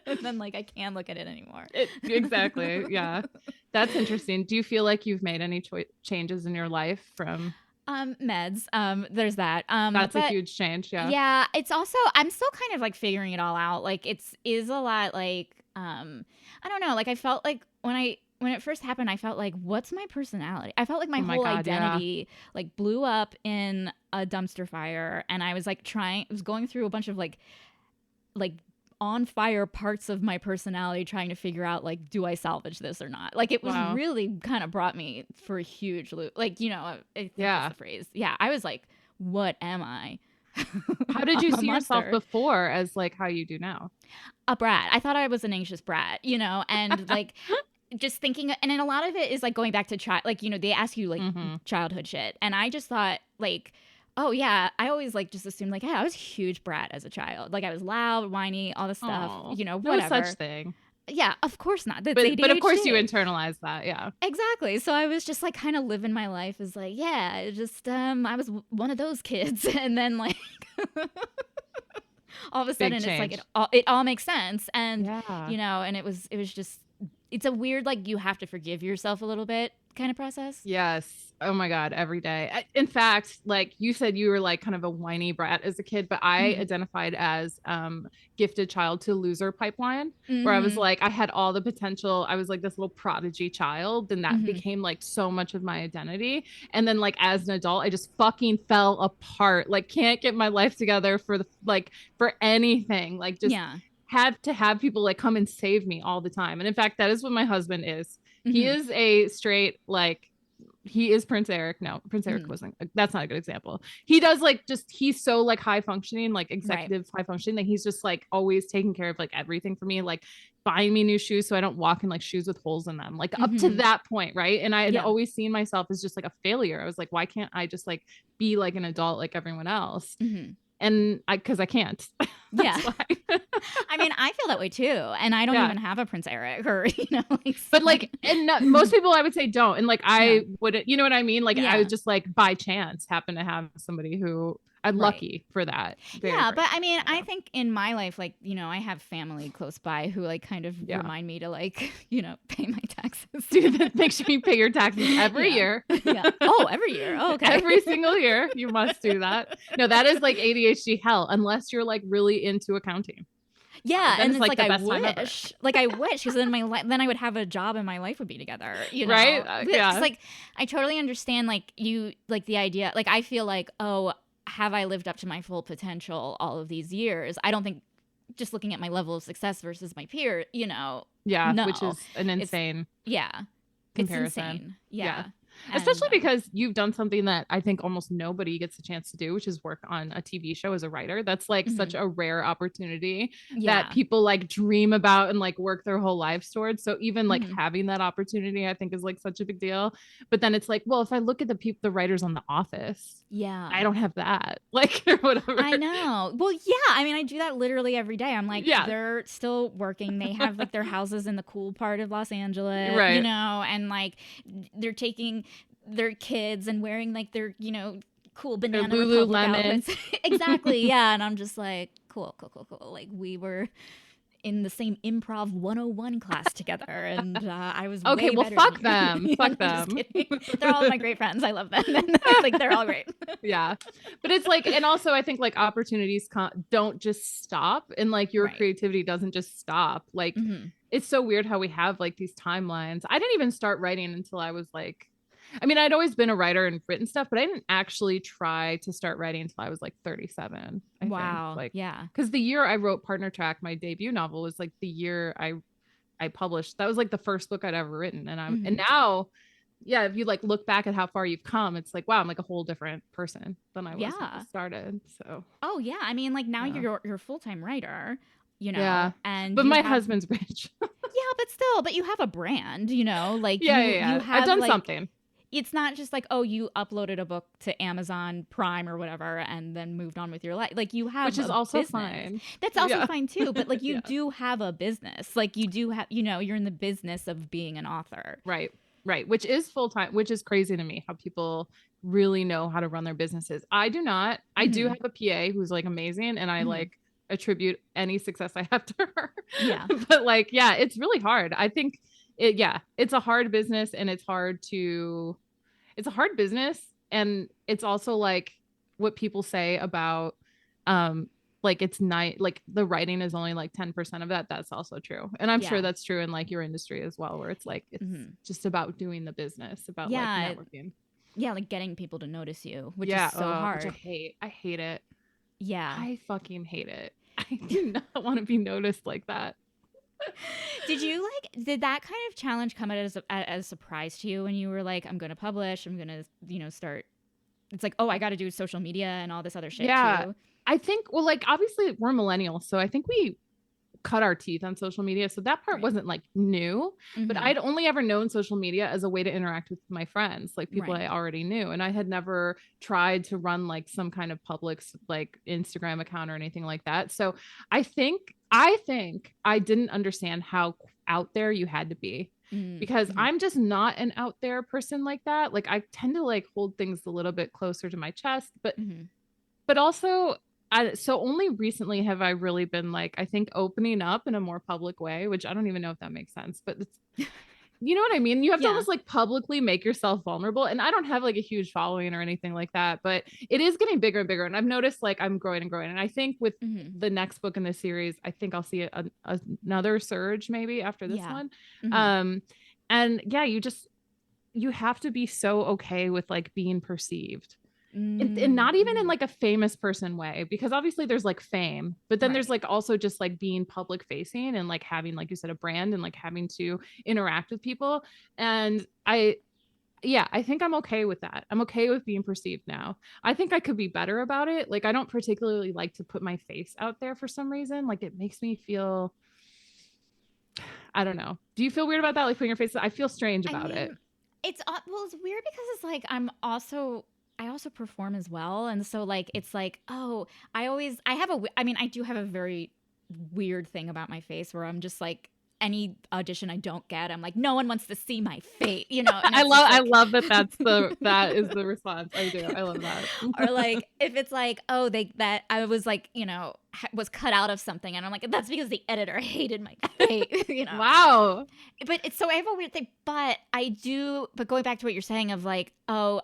And then like, I can't look at it anymore. Exactly. Yeah. That's interesting. Do you feel like you've made any changes in your life from... meds. There's that. That's a huge change. Yeah. Yeah. It's also, I'm still kind of like figuring it all out. Like is a lot like, I don't know. Like I felt like when it first happened, I felt like, what's my personality? I felt like my whole identity like blew up in a dumpster fire. And I was like was going through a bunch of like on fire parts of my personality trying to figure out like, do I salvage this or not? Like it was really kind of brought me for a huge loop. Like, you know, I think that's the phrase. Yeah. I was like, what am I? How did you see yourself before as like how you do now? A brat. I thought I was an anxious brat, you know, and like just thinking, and then a lot of it is like going back to like, you know, they ask you like childhood shit. And I just thought like, oh yeah, I always like just assumed like, hey, I was a huge brat as a child. Like I was loud, whiny, all this stuff, you know, whatever. No such thing. Yeah, of course not. But of course you internalize that. Yeah, exactly. So I was just like kind of living my life as like, yeah, just I was one of those kids, and then like all of a sudden it's like it all makes sense, and you know, and it was just, it's a weird like you have to forgive yourself a little bit kind of process. Yes. Oh my God, every day. In fact, like you said, you were like kind of a whiny brat as a kid, but I identified as gifted child to loser pipeline, where I was like, I had all the potential. I was like this little prodigy child, and that became like so much of my identity. And then like as an adult, I just fucking fell apart. Like can't get my life together for anything. Like just had to have people like come and save me all the time. And in fact, that is what my husband is. He is a straight like, he is Prince Eric. No, Prince Eric wasn't. That's not a good example. He does like he's so like high functioning, like executive high functioning, that he's just like always taking care of like everything for me, like buying me new shoes so I don't walk in like shoes with holes in them, like up to that point, right? And I had always seen myself as just like a failure. I was like, why can't I just like be like an adult like everyone else? And because I can't. Yeah. I mean, I feel that way too. And I don't even have a Prince Eric or, you know, like, but like, and most people I would say don't. And like, I wouldn't, you know what I mean? Like I would just like by chance happen to have somebody who I'm lucky for that. But I mean, I think in my life, like, you know, I have family close by who like kind of remind me to like, you know, pay my taxes. Dude, make sure you pay your taxes every year. Oh, every year. Oh, okay. Every single year. You must do that. No, that is like ADHD hell, unless you're like really into accounting. Yeah, and it's like I wish, because then then I would have a job and my life would be together, you know? Right? Yeah. Like I totally understand, like you, like the idea, like I feel like, oh, have I lived up to my full potential all of these years? I don't think, just looking at my level of success versus my peer, you know. Yeah, which is an insane comparison. It's insane. Yeah. Especially because you've done something that I think almost nobody gets a chance to do, which is work on a TV show as a writer. That's like such a rare opportunity that people like dream about and like work their whole lives towards. So even like having that opportunity, I think is like such a big deal. But then it's like, well, if I look at the writers on The Office, I don't have that, like, or whatever. I know. Well, yeah. I mean, I do that literally every day. I'm like, they're still working. They have like their houses in the cool part of Los Angeles, you know, and like they're taking their kids and wearing like their, you know, cool Banana Republic outfits. Exactly. Yeah. And I'm just like, cool. Like we were in the same improv 101 class together, and I was okay. Well, fuck them. Fuck them. They're all my great friends. I love them. Like they're all great. Yeah, but it's like, and also I think like opportunities don't just stop, and like your creativity doesn't just stop. Like it's so weird how we have like these timelines. I didn't even start writing until I was like, I mean, I'd always been a writer and written stuff, but I didn't actually try to start writing until I was like 37. I Wow. think. Like, yeah. because the year I wrote Partner Track, my debut novel, was like the year I published. That was like the first book I'd ever written, and and now, yeah, if you like look back at how far you've come, it's like, wow, I'm like a whole different person than I was when I started. So. Oh yeah, I mean, like now you're a full-time writer, you know, Yeah, and but you my have husband's rich. yeah, but you have a brand, you know, like Yeah. you have I've done like something. it's not just like, oh, you uploaded a book to Amazon Prime or whatever and then moved on with your life. Like you have Which is a also business. fine. That's also fine too, but like you Yeah. do have a business. Like you do have, you know, you're in the business of being an author. Right. Which is full time, which is crazy to me how people really know how to run their businesses. I do not. I do have a PA who's like amazing, and I like attribute any success I have to her. Yeah. But like, yeah, it's really hard. I think it's a hard business, and it's a hard business. And it's also like what people say about, like it's not like the writing is only like 10% of that. That's also true. And I'm sure that's true in like your industry as well, where it's like, it's just about doing the business, about like networking. Yeah. Like getting people to notice you, which is so hard. Which I hate it. Yeah. I fucking hate it. I do not want to be noticed like that. Did that kind of challenge come as a surprise to you when you were like, I'm going to publish, I'm going to, you know, start, it's like, oh, I got to do social media and all this other shit too. I think, well, like obviously we're millennials, so I think we cut our teeth on social media. So that part wasn't like new, but I'd only ever known social media as a way to interact with my friends, like people I already knew. And I had never tried to run like some kind of public like Instagram account or anything like that. So I think I didn't understand how out there you had to be, because I'm just not an out there person like that. Like I tend to like hold things a little bit closer to my chest, but also so only recently have I really been like, I think, opening up in a more public way, which I don't even know if that makes sense, but it's, you know what I mean? You have to almost like publicly make yourself vulnerable. And I don't have like a huge following or anything like that, but it is getting bigger and bigger. And I've noticed like I'm growing and growing. And I think with the next book in this series, I think I'll see another surge maybe after this one. And yeah, you have to be so okay with like being perceived. And not even in like a famous person way, because obviously there's like fame, but then there's like also just like being public facing and like having, like you said, a brand and like having to interact with people. And I think I'm okay with that. I'm okay with being perceived now. I think I could be better about it. Like I don't particularly like to put my face out there for some reason. Like it makes me feel, I don't know. Do you feel weird about that? Like putting your face? I feel strange about it. It's weird because it's like I also perform as well, and so like it's like, oh, I do have a very weird thing about my face where I'm just like, any audition I don't get, I'm like, no one wants to see my face, you know. And I love that is the response. I do. I love that. Or like if it's like, oh, that I was like, you know, was cut out of something, and I'm like, that's because the editor hated my face, you know. Wow. But it's so I have a weird thing, but going back to what you're saying of like, oh,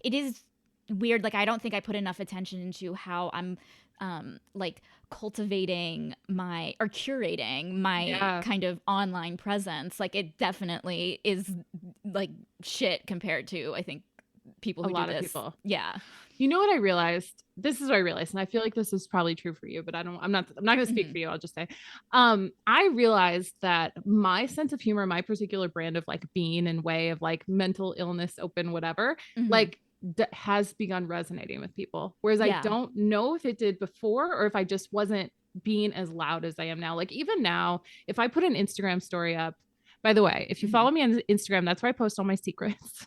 it is weird. Like, I don't think I put enough attention into how I'm like cultivating or curating my kind of online presence. Like it definitely is like shit compared to, I think, people who do this. A lot of people. Yeah. You know what I realized? This is what I realized, and I feel like this is probably true for you, but I'm not going to speak for you. I'll just say, I realized that my sense of humor, my particular brand of like being and way of like mental illness, open, whatever, like has begun resonating with people. Whereas I don't know if it did before or if I just wasn't being as loud as I am now. Like even now, if I put an Instagram story up, by the way, if you follow me on Instagram, that's where I post all my secrets.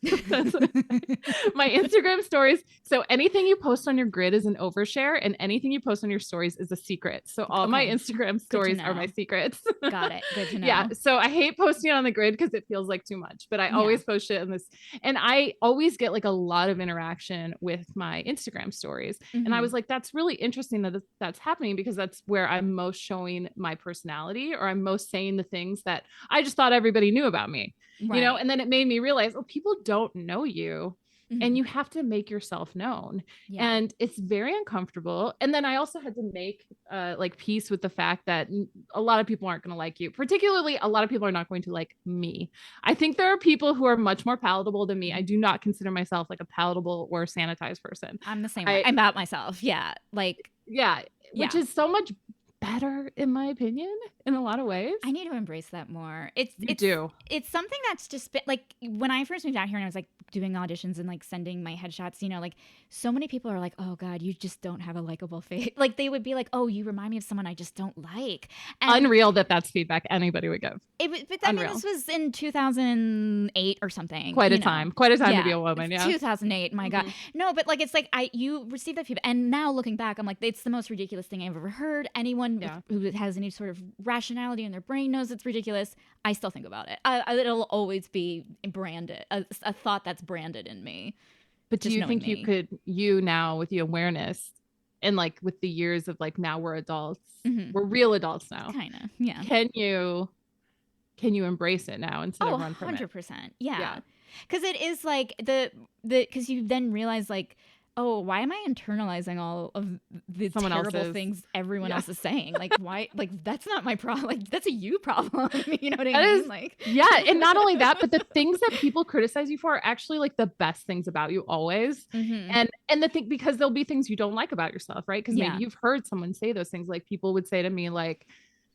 My Instagram stories. So anything you post on your grid is an overshare, and anything you post on your stories is a secret. So all my Instagram stories are my secrets. Got it. Good to know. Yeah. So I hate posting on the grid because it feels like too much, but I always post shit in this. And I always get like a lot of interaction with my Instagram stories. And I was like, that's really interesting that that's happening, because that's where I'm most showing my personality, or I'm most saying the things that I just thought everybody knew about me, you know? And then it made me realize, oh, people don't know you. and you have to make yourself known. And it's very uncomfortable. And then I also had to make like peace with the fact that a lot of people aren't going to like you. Particularly, a lot of people are not going to like me. I think there are people who are much more palatable than me. I do not consider myself like a palatable or sanitized person. I'm the same way. I'm about myself. Yeah. Like, which is so much better in my opinion in a lot of ways. I need to embrace that more. It's something that's just been like when I first moved out here and I was like doing auditions and like sending my headshots, you know, like so many people are like, oh God, you just don't have a likable face. Like they would be like, oh, you remind me of someone I just don't like. And unreal that's feedback anybody would give. But I mean, this was in 2008 or something. Quite a time to be a woman. 2008. My God. No, but like, it's like you receive that feedback. And now looking back, I'm like, it's the most ridiculous thing I've ever heard. Anyone who has any sort of rationality in their brain knows it's ridiculous. I still think about it. It'll always be branded, a thought that's branded in me. But do you think you now with the awareness and like with the years of like now we're adults, we're real adults now. Kind of, yeah. Can you embrace it now instead of run from 100%. Yeah. Because it is like because you then realize like, oh, why am I internalizing all of the terrible things everyone else is saying? Like, why? Like, that's not my problem. Like, that's a you problem. You know what I mean? Like, and not only that, but the things that people criticize you for are actually like the best things about you always. And the thing, because there'll be things you don't like about yourself, right? Because maybe you've heard someone say those things. Like people would say to me, like,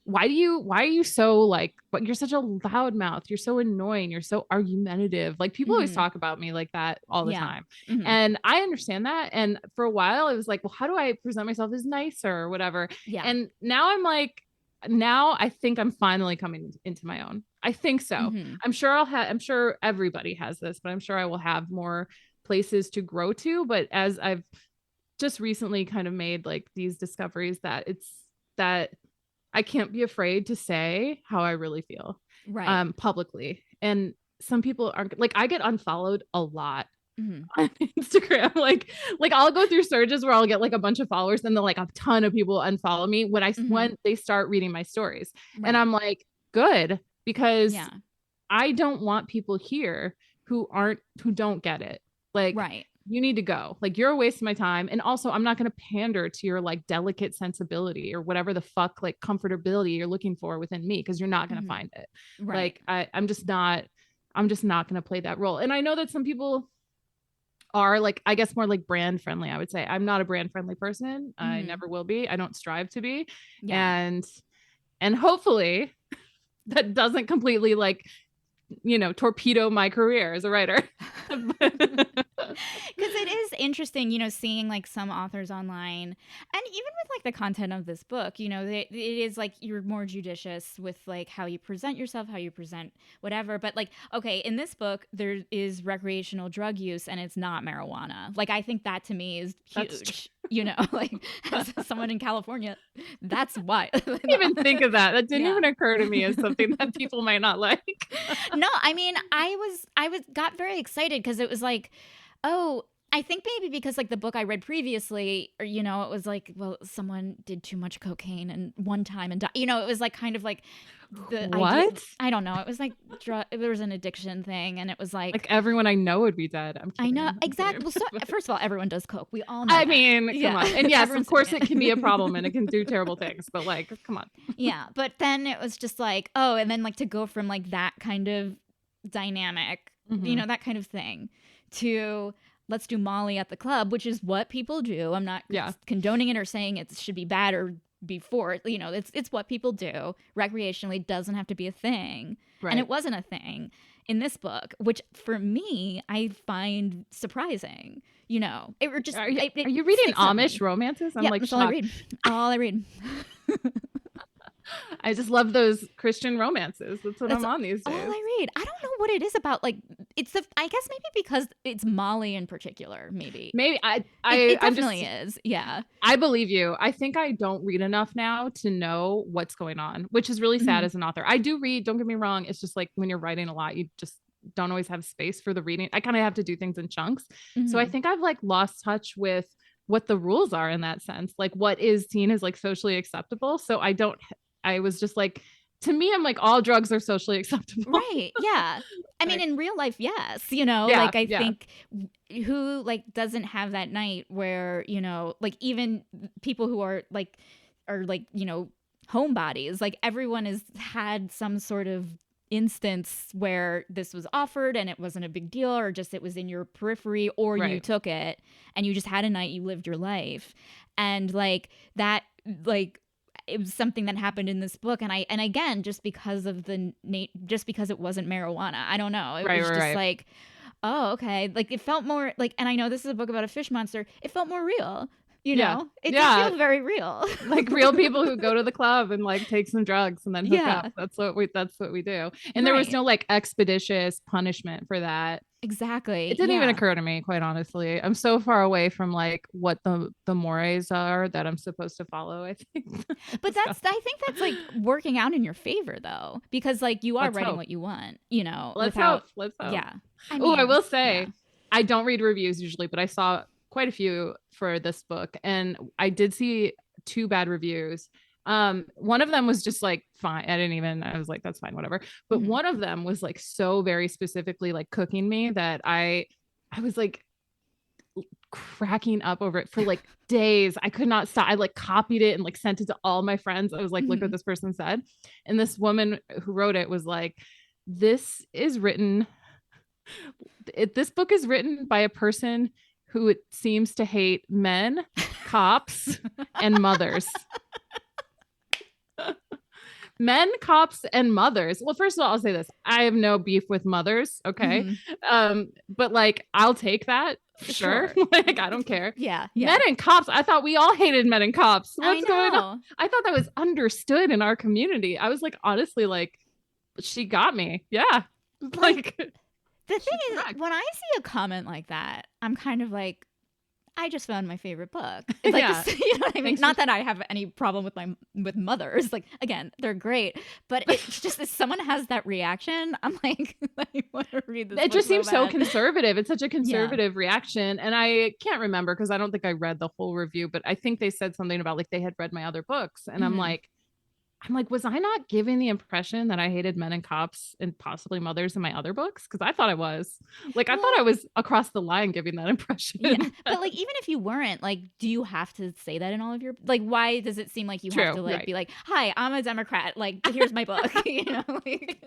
why are you so like, but you're such a loudmouth, you're so annoying, you're so argumentative. Like people always talk about me like that all the time. And I understand that. And for a while I was like, well, how do I present myself as nicer or whatever? And now I'm like, now I think I'm finally coming into my own. I think so. I'm sure everybody has this, but I'm sure I will have more places to grow to. But as I've just recently kind of made like these discoveries that I can't be afraid to say how I really feel publicly. And some people aren't like, I get unfollowed a lot on Instagram. Like I'll go through surges where I'll get like a bunch of followers and then like a ton of people unfollow me when they start reading my stories. And I'm like, good, because I don't want people here who don't get it. Like, you need to go. Like, you're a waste of my time. And also I'm not going to pander to your like delicate sensibility or whatever the fuck, like comfortability you're looking for within me. Cause you're not going to find it. Like I'm just not going to play that role. And I know that some people are like, I guess more like brand friendly. I would say I'm not a brand friendly person. I never will be. I don't strive to be. And hopefully that doesn't completely like, torpedo my career as a writer. Because it is interesting, seeing like some authors online, and even with like the content of this book, it is like you're more judicious with like how you present yourself, how you present whatever. But like, okay, in this book, there is recreational drug use and it's not marijuana. Like, I think that to me is huge. Like as someone in California, that's why. I didn't even think of that. That didn't even occur to me as something that people might not like. No, I mean, I got very excited because it was like, oh, I think maybe because like the book I read previously, or it was like, well, someone did too much cocaine and one time and died. It was like kind of like the what? I don't know. It was like there was an addiction thing, and it was like everyone I know would be dead. I know exactly. Well, so, first of all, everyone does coke. We all know. I mean, come on. And yes, of course, it can be a problem and it can do terrible things. But like, come on. Yeah, but then it was just like, oh, and then like to go from like that kind of dynamic, that kind of thing, to let's do Molly at the club, which is what people do. I'm not condoning it or saying it should be bad or before it. It's what people do recreationally. Doesn't have to be a thing. And it wasn't a thing in this book, which for me, I find surprising. It just. Are you reading Amish romances? I'm like, that's all I read. All I read. I just love those Christian romances. That's what I'm on these days. All I read. I don't know what it is about. Like, I guess maybe because it's Molly in particular. Maybe it definitely is. Yeah. I believe you. I think I don't read enough now to know what's going on, which is really sad as an author. I do read. Don't get me wrong. It's just like when you're writing a lot, you just don't always have space for the reading. I kind of have to do things in chunks. So I think I've like lost touch with what the rules are in that sense. Like what is seen as like socially acceptable. So I was just like to me, I'm like, all drugs are socially acceptable. Right. Yeah. I mean, in real life, yes, you know, Yeah, like I yeah. think who like doesn't have that night where, you know, like even people who are like, you know, homebodies, like everyone has had some sort of instance where this was offered and it wasn't a big deal, or just it was in your periphery, or you Right. took it and you just had a night, you lived your life. And like that, like, it was something that happened in this book, and again, just because of just because it wasn't marijuana, I don't know, it Right, was right, just right. like, oh, okay, like it felt more like, and I know this is a book about a fish monster, it felt more real, you Yeah. know, it did Yeah. feel very real. Like real people who go to the club and like take some drugs and then hook Yeah. up. That's what we do. And there was Right. no like expeditious punishment for that. Exactly. It didn't even Yeah. occur to me, quite honestly. I'm so far away from like what the mores are that I'm supposed to follow, I think. But So, I think that's like working out in your favor though, because like you are let's writing hope. what you want, you know, Let's without, hope. Let's hope. yeah. I Oh, I mean, will yeah. say, I don't read reviews usually, but I saw quite a few for this book, and I did see 2 bad reviews. One of them was just like fine. I was like, that's fine, whatever. But Mhm. one of them was like so very specifically like cooking me that I was like cracking up over it for like days. I could not stop. I like copied it and like sent it to all my friends. I was like, look what Mhm. this person said. And this woman who wrote it was like, this is written this book is written by a person who it seems to hate men, cops, and mothers. Men, cops, and mothers. Well, first of all, I'll say this. I have no beef with mothers, okay? But like I'll take that. Sure. Like I don't care. Yeah. Men and cops. I thought we all hated men and cops. What's going know. on? I thought that was understood in our community. I was like, honestly, like, she got me. Yeah. Like The thing is, when I see a comment like that, I'm kind of like, I just found my favorite book. It's like, Yeah. you know what I mean? Thanks Not that I have any problem with mothers. Like, again, they're great, but it's just if someone has that reaction, I'm like, I want to read this. It just seems so bad. conservative. It's such a conservative reaction. And I can't remember because I don't think I read the whole review, but I think they said something about like they had read my other books. And I'm like, was I not giving the impression that I hated men and cops and possibly mothers in my other books? Because I thought I was. Like, I thought I was across the line giving that impression. Yeah, but like, even if you weren't, like, do you have to say that in all of your, like, why does it seem like you have to like be like, hi, I'm a Democrat, like, here's my book, you know, like,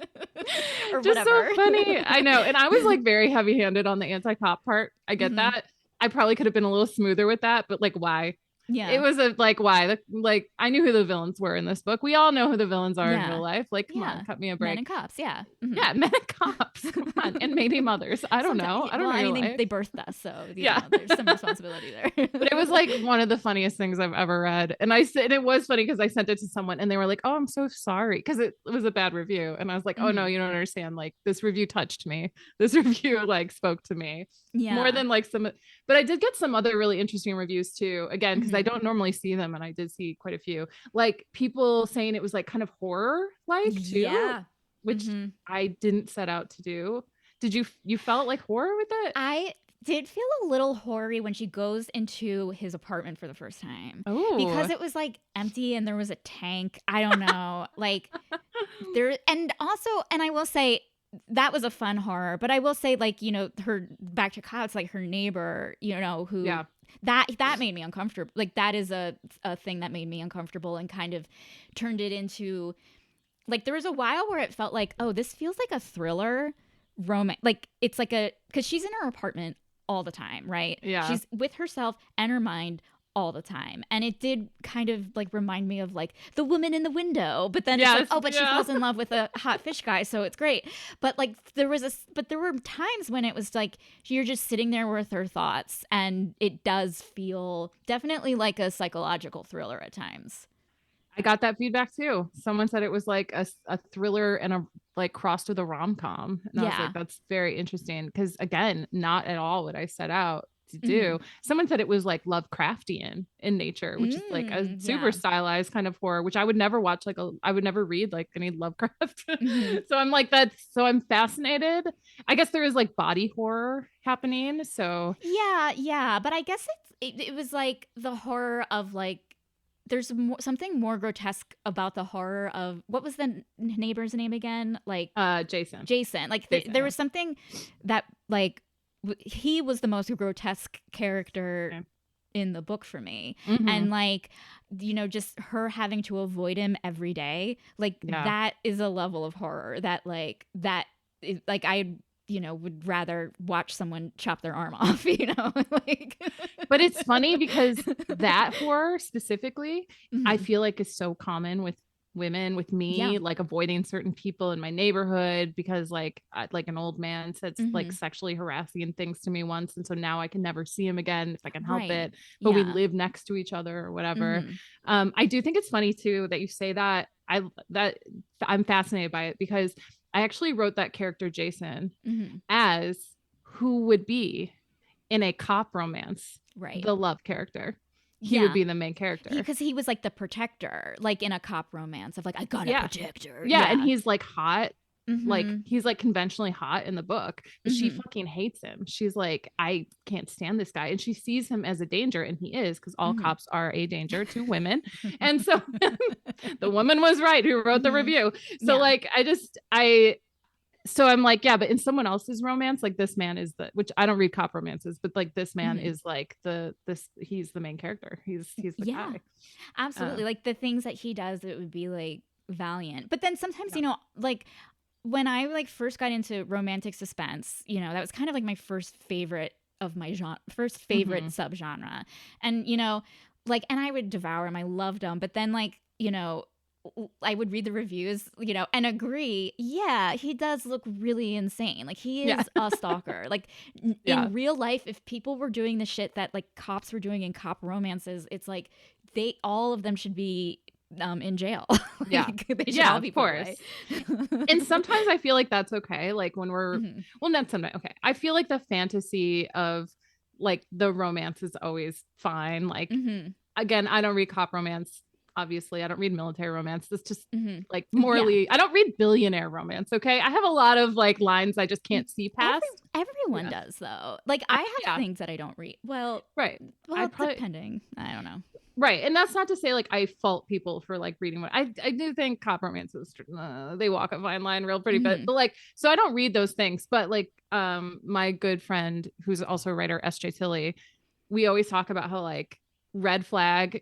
or just whatever. So funny. I know. And I was like very heavy handed on the anti-cop part. I get that. I probably could have been a little smoother with that, but like, why? Yeah. It was like, why? Like, I knew who the villains were in this book. We all know who the villains are in real life. Like, come on, cut me a break. Men and cops, yeah. Yeah, men and cops. Come on. And maybe mothers. I don't know. I don't know. I mean, they birthed us, so you know, there's some responsibility there. But it was like one of the funniest things I've ever read. And I said, it was funny because I sent it to someone and they were like, oh, I'm so sorry. Because it was a bad review. And I was like, oh no, you don't understand. Like, this review touched me. This review like spoke to me. Yeah. More than like but I did get some other really interesting reviews too. Again, because I don't normally see them, and I did see quite a few. Like people saying it was like kind of horror like too. Yeah. Which I didn't set out to do. Did you felt like horror with it? I did feel a little hoary when she goes into his apartment for the first time. Oh. Because it was like empty and there was a tank. I don't know. Like there, and also, and I will say that was a fun horror, but I will say, like, you know, her back to cops, like her neighbor, you know, who that made me uncomfortable. Like that is a thing that made me uncomfortable and kind of turned it into, like, there was a while where it felt like, oh, this feels like a thriller romance. Like it's like because she's in her apartment all the time, right? Yeah. She's with herself and her mind all the time. And it did kind of like remind me of like The Woman in the Window, but then it's like, oh, but she falls in love with a hot fish guy, so it's great. But like there were times when it was like you're just sitting there with her thoughts, and it does feel definitely like a psychological thriller at times. I got that feedback too. Someone said it was like a thriller and a like crossed with a rom-com. And I was like, that's very interesting. Because again, not at all what I set out to do. Someone said it was like Lovecraftian in nature, which is like a super stylized kind of horror, which I would never watch. I would never read like any Lovecraft. So I'm like, so I'm fascinated. I guess there is like body horror happening. So yeah. But I guess it was like the horror of like there's something more grotesque about the horror of, what was the neighbor's name again? Like Jason. Like Jason, there was something that like he was the most grotesque character in the book for me. And like, you know, just her having to avoid him every day, like that is a level of horror that like I, you know, would rather watch someone chop their arm off, you know. Like, but it's funny because that horror specifically, I feel like is so common with women, with me, like avoiding certain people in my neighborhood because like an old man said like sexually harassing things to me once, and so now I can never see him again if I can help it, but we live next to each other or whatever. I do think it's funny too that you say that. I'm fascinated by it because I actually wrote that character Jason as who would be in a cop romance, the love character. He would be the main character because he was like the protector, like in a cop romance of like, I gotta protect her. And he's like hot, like he's like conventionally hot in the book, but she fucking hates him. She's like, I can't stand this guy, and she sees him as a danger, and he is, because all cops are a danger to women. And so the woman was right who wrote the review. So like so I'm like, yeah, but in someone else's romance, like this man is which I don't read cop romances, but like this man is like he's the main character. He's the guy. Absolutely. Like the things that he does, it would be like valiant. But then sometimes, you know, like when I like first got into romantic suspense, you know, that was kind of like my first favorite of my subgenre. And, you know, like, and I would devour them. I loved them. But then like, you know, I would read the reviews, you know, and agree. Yeah, he does look really insane. Like he is a stalker. Like in real life, if people were doing the shit that like cops were doing in cop romances, it's like all of them should be in jail. Like, they should all be, of course. And sometimes I feel like that's okay. Like when we're well, not sometimes. Okay, I feel like the fantasy of like the romance is always fine. Like again, I don't read cop romance. Obviously, I don't read military romance. That's just like morally, I don't read billionaire romance. Okay. I have a lot of like lines I just can't see past. Everyone does though. Like I have things that I don't read. Well, depending. I don't know. Right. And that's not to say like I fault people for like reading what I do think cop romances, they walk a fine line real pretty, but like, so I don't read those things, but like, my good friend who's also a writer, SJ Tilly, we always talk about how like red flag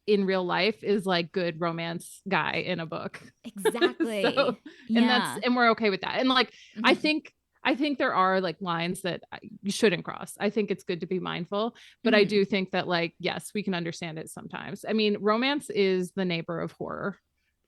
in real life is like good romance guy in a book. Exactly. And we're okay with that. And like, I think there are like lines that you shouldn't cross. I think it's good to be mindful, but I do think that like, yes, we can understand it sometimes. I mean, romance is the neighbor of horror.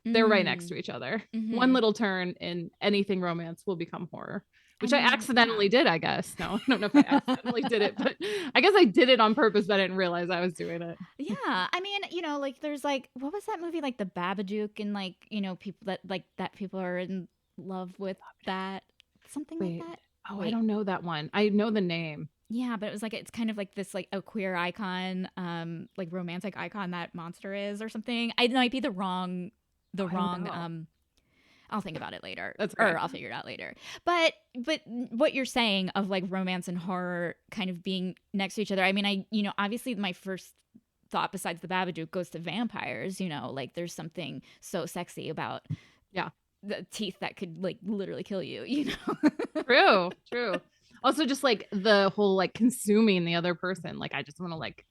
They're right next to each other. One little turn in anything romance will become horror. Which I accidentally did, I guess. No, I don't know if I accidentally did it, but I guess I did it on purpose, but I didn't realize I was doing it. Yeah. I mean, you know, like there's like, what was that movie? Like the Babadook, and like, you know, people that people are in love with that. Something like that. Oh, I don't know that one. I know the name. Yeah, but it was like, it's kind of like this, like a queer icon, like romantic icon that monster is or something. I might be the wrong, I'll think about it later. Or I'll figure it out later. But what you're saying of like romance and horror kind of being next to each other. I mean, obviously my first thought besides the Babadook goes to vampires, you know, like there's something so sexy about the teeth that could like literally kill you, you know? True. Also just like the whole like consuming the other person. Like I just want to like,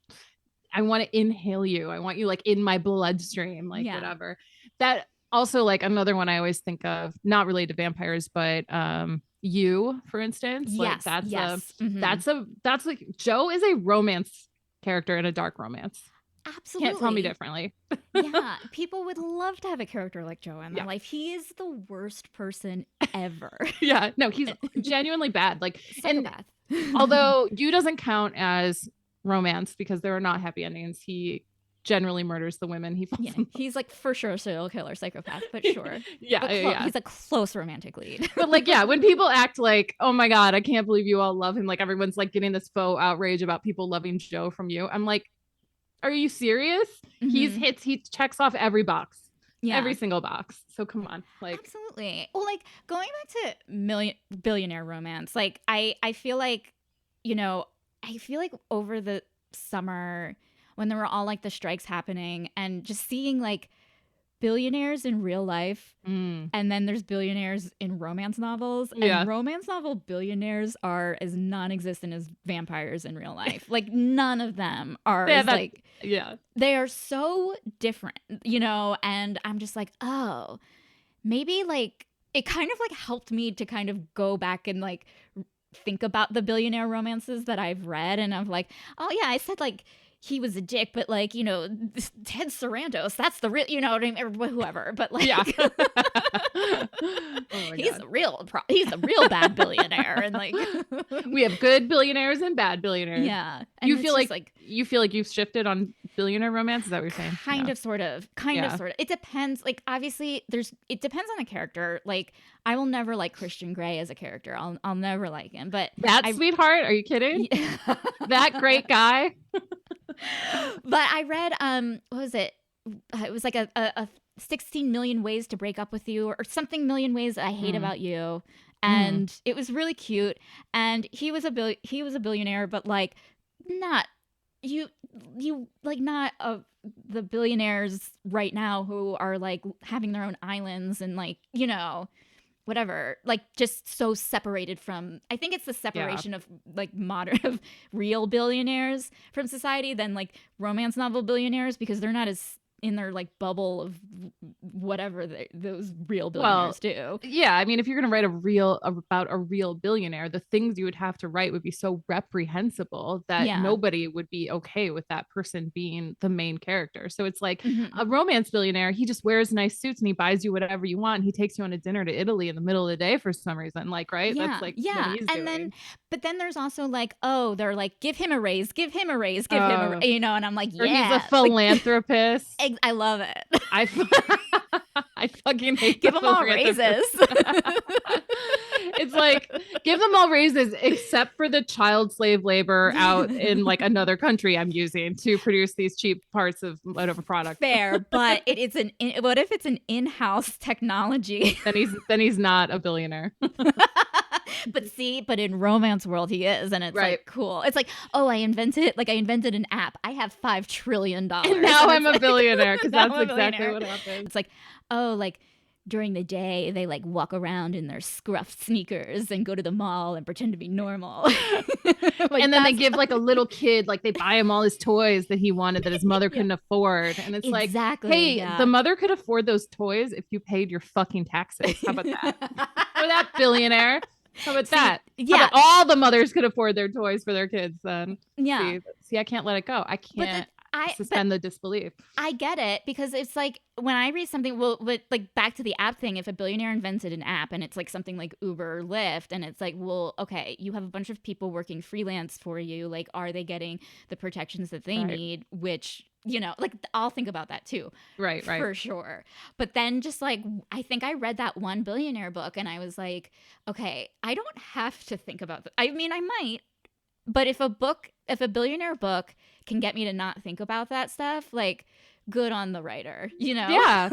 I want to inhale you. I want you like in my bloodstream, like whatever. That also like another one I always think of, not related to vampires, but You, for instance. Yes. Like that's like Joe is a romance character in a dark romance. Absolutely. Can't tell me differently. Yeah. People would love to have a character like Joe in their life. He is the worst person ever. Yeah. No, he's genuinely bad. Like, psychopath. And although You doesn't count as romance because there are not happy endings, he generally murders the women he falls in. He's like for sure a serial killer psychopath, but sure. Yeah. He's a close romantic lead. But like, yeah, when people act like, oh my God, I can't believe you all love him. Like everyone's like getting this faux outrage about people loving Joe from You. I'm like, are you serious? He checks off every box. Yeah. Every single box. So come on. Like absolutely. Well, like going back to billionaire romance, like I feel like, you know, over the summer when there were all like the strikes happening, and just seeing like billionaires in real life, and then there's billionaires in romance novels, and romance novel billionaires are as non-existent as vampires in real life. Like none of them are they are so different, you know. And I'm just like, oh, maybe like it kind of like helped me to kind of go back and like think about the billionaire romances that I've read, and I'm like, oh yeah, I said like he was a dick, but like, you know, Ted Sarandos, that's the real, you know what I mean, or whoever, but like he's a real bad billionaire. And like we have good billionaires and bad billionaires. Yeah. And you feel like you've shifted on billionaire romance? Is that what you're saying? Kind of, sort of. It depends. Like obviously it depends on the character. Like I will never like Christian Grey as a character. I'll never like him. But sweetheart, are you kidding? That great guy. But I read what was it? It was like a 16 million ways to break up with you, or something million ways that I hate about you. And it was really cute. And he was a billionaire, but like not you like not the billionaires right now who are like having their own islands and like, you know, whatever, like just so separated from, I think it's the separation of like modern of real billionaires from society than like romance novel billionaires, because they're not as in their like bubble of whatever those real billionaires do. Yeah, I mean, if you're gonna write about a real billionaire, the things you would have to write would be so reprehensible that nobody would be okay with that person being the main character. So it's like a romance billionaire, he just wears nice suits and he buys you whatever you want. He takes you on a dinner to Italy in the middle of the day for some reason, like, right? Yeah, that's like what he's doing. Then there's also like, oh, they're like, give him a raise, give him a raise, give him a, you know, and I'm like, yeah, or he's a philanthropist. Like, I love it. I fucking hate give them all raises. It's like, give them all raises except for the child slave labor out in like another country I'm using to produce these cheap parts of whatever product. Fair, but what if it's an in-house technology? Then he's not a billionaire. But in romance world he is, and it's like cool. It's like, oh, I invented an app. I have $5 trillion. And now I'm a billionaire, because that's exactly what happens. It's like, oh, like during the day they like walk around in their scruffed sneakers and go to the mall and pretend to be normal. Like, and then they give like a little kid, like they buy him all his toys that he wanted that his mother couldn't afford. And it's like, hey, the mother could afford those toys if you paid your fucking taxes. How about that? For that billionaire. How about that? Yeah. How about all the mothers could afford their toys for their kids then? Yeah. See, I can't let it go. I can't suspend the disbelief. I get it, because it's like when I read something, but like back to the app thing, if a billionaire invented an app and it's like something like Uber or Lyft, and it's like, well, okay, you have a bunch of people working freelance for you. Like, are they getting the protections that they need? Which, you know, like I'll think about that too. Right. For sure. But then just like, I think I read that one billionaire book and I was like, okay, I don't have to think about that. I mean, I might, but if a billionaire book can get me to not think about that stuff, like, good on the writer, you know? Yeah.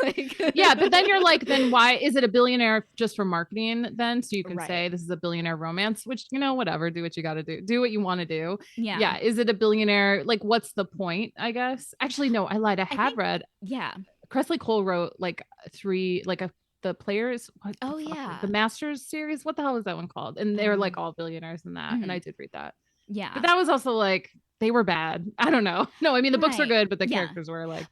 Yeah. But then you're like, then why is it a billionaire just for marketing then? So you can say this is a billionaire romance, which, you know, whatever, do what you got to do. Do what you want to do. Yeah. Yeah. Is it a billionaire? Like, what's the point, I guess? Actually, no, I lied. I had read. Yeah. Cressley Cole wrote like the Players. The Masters series. What the hell was that one called? And they're like all billionaires in that. And I did read that. Yeah. But that was also like, they were bad. I don't know. No, I mean, the books are good, but the characters were like.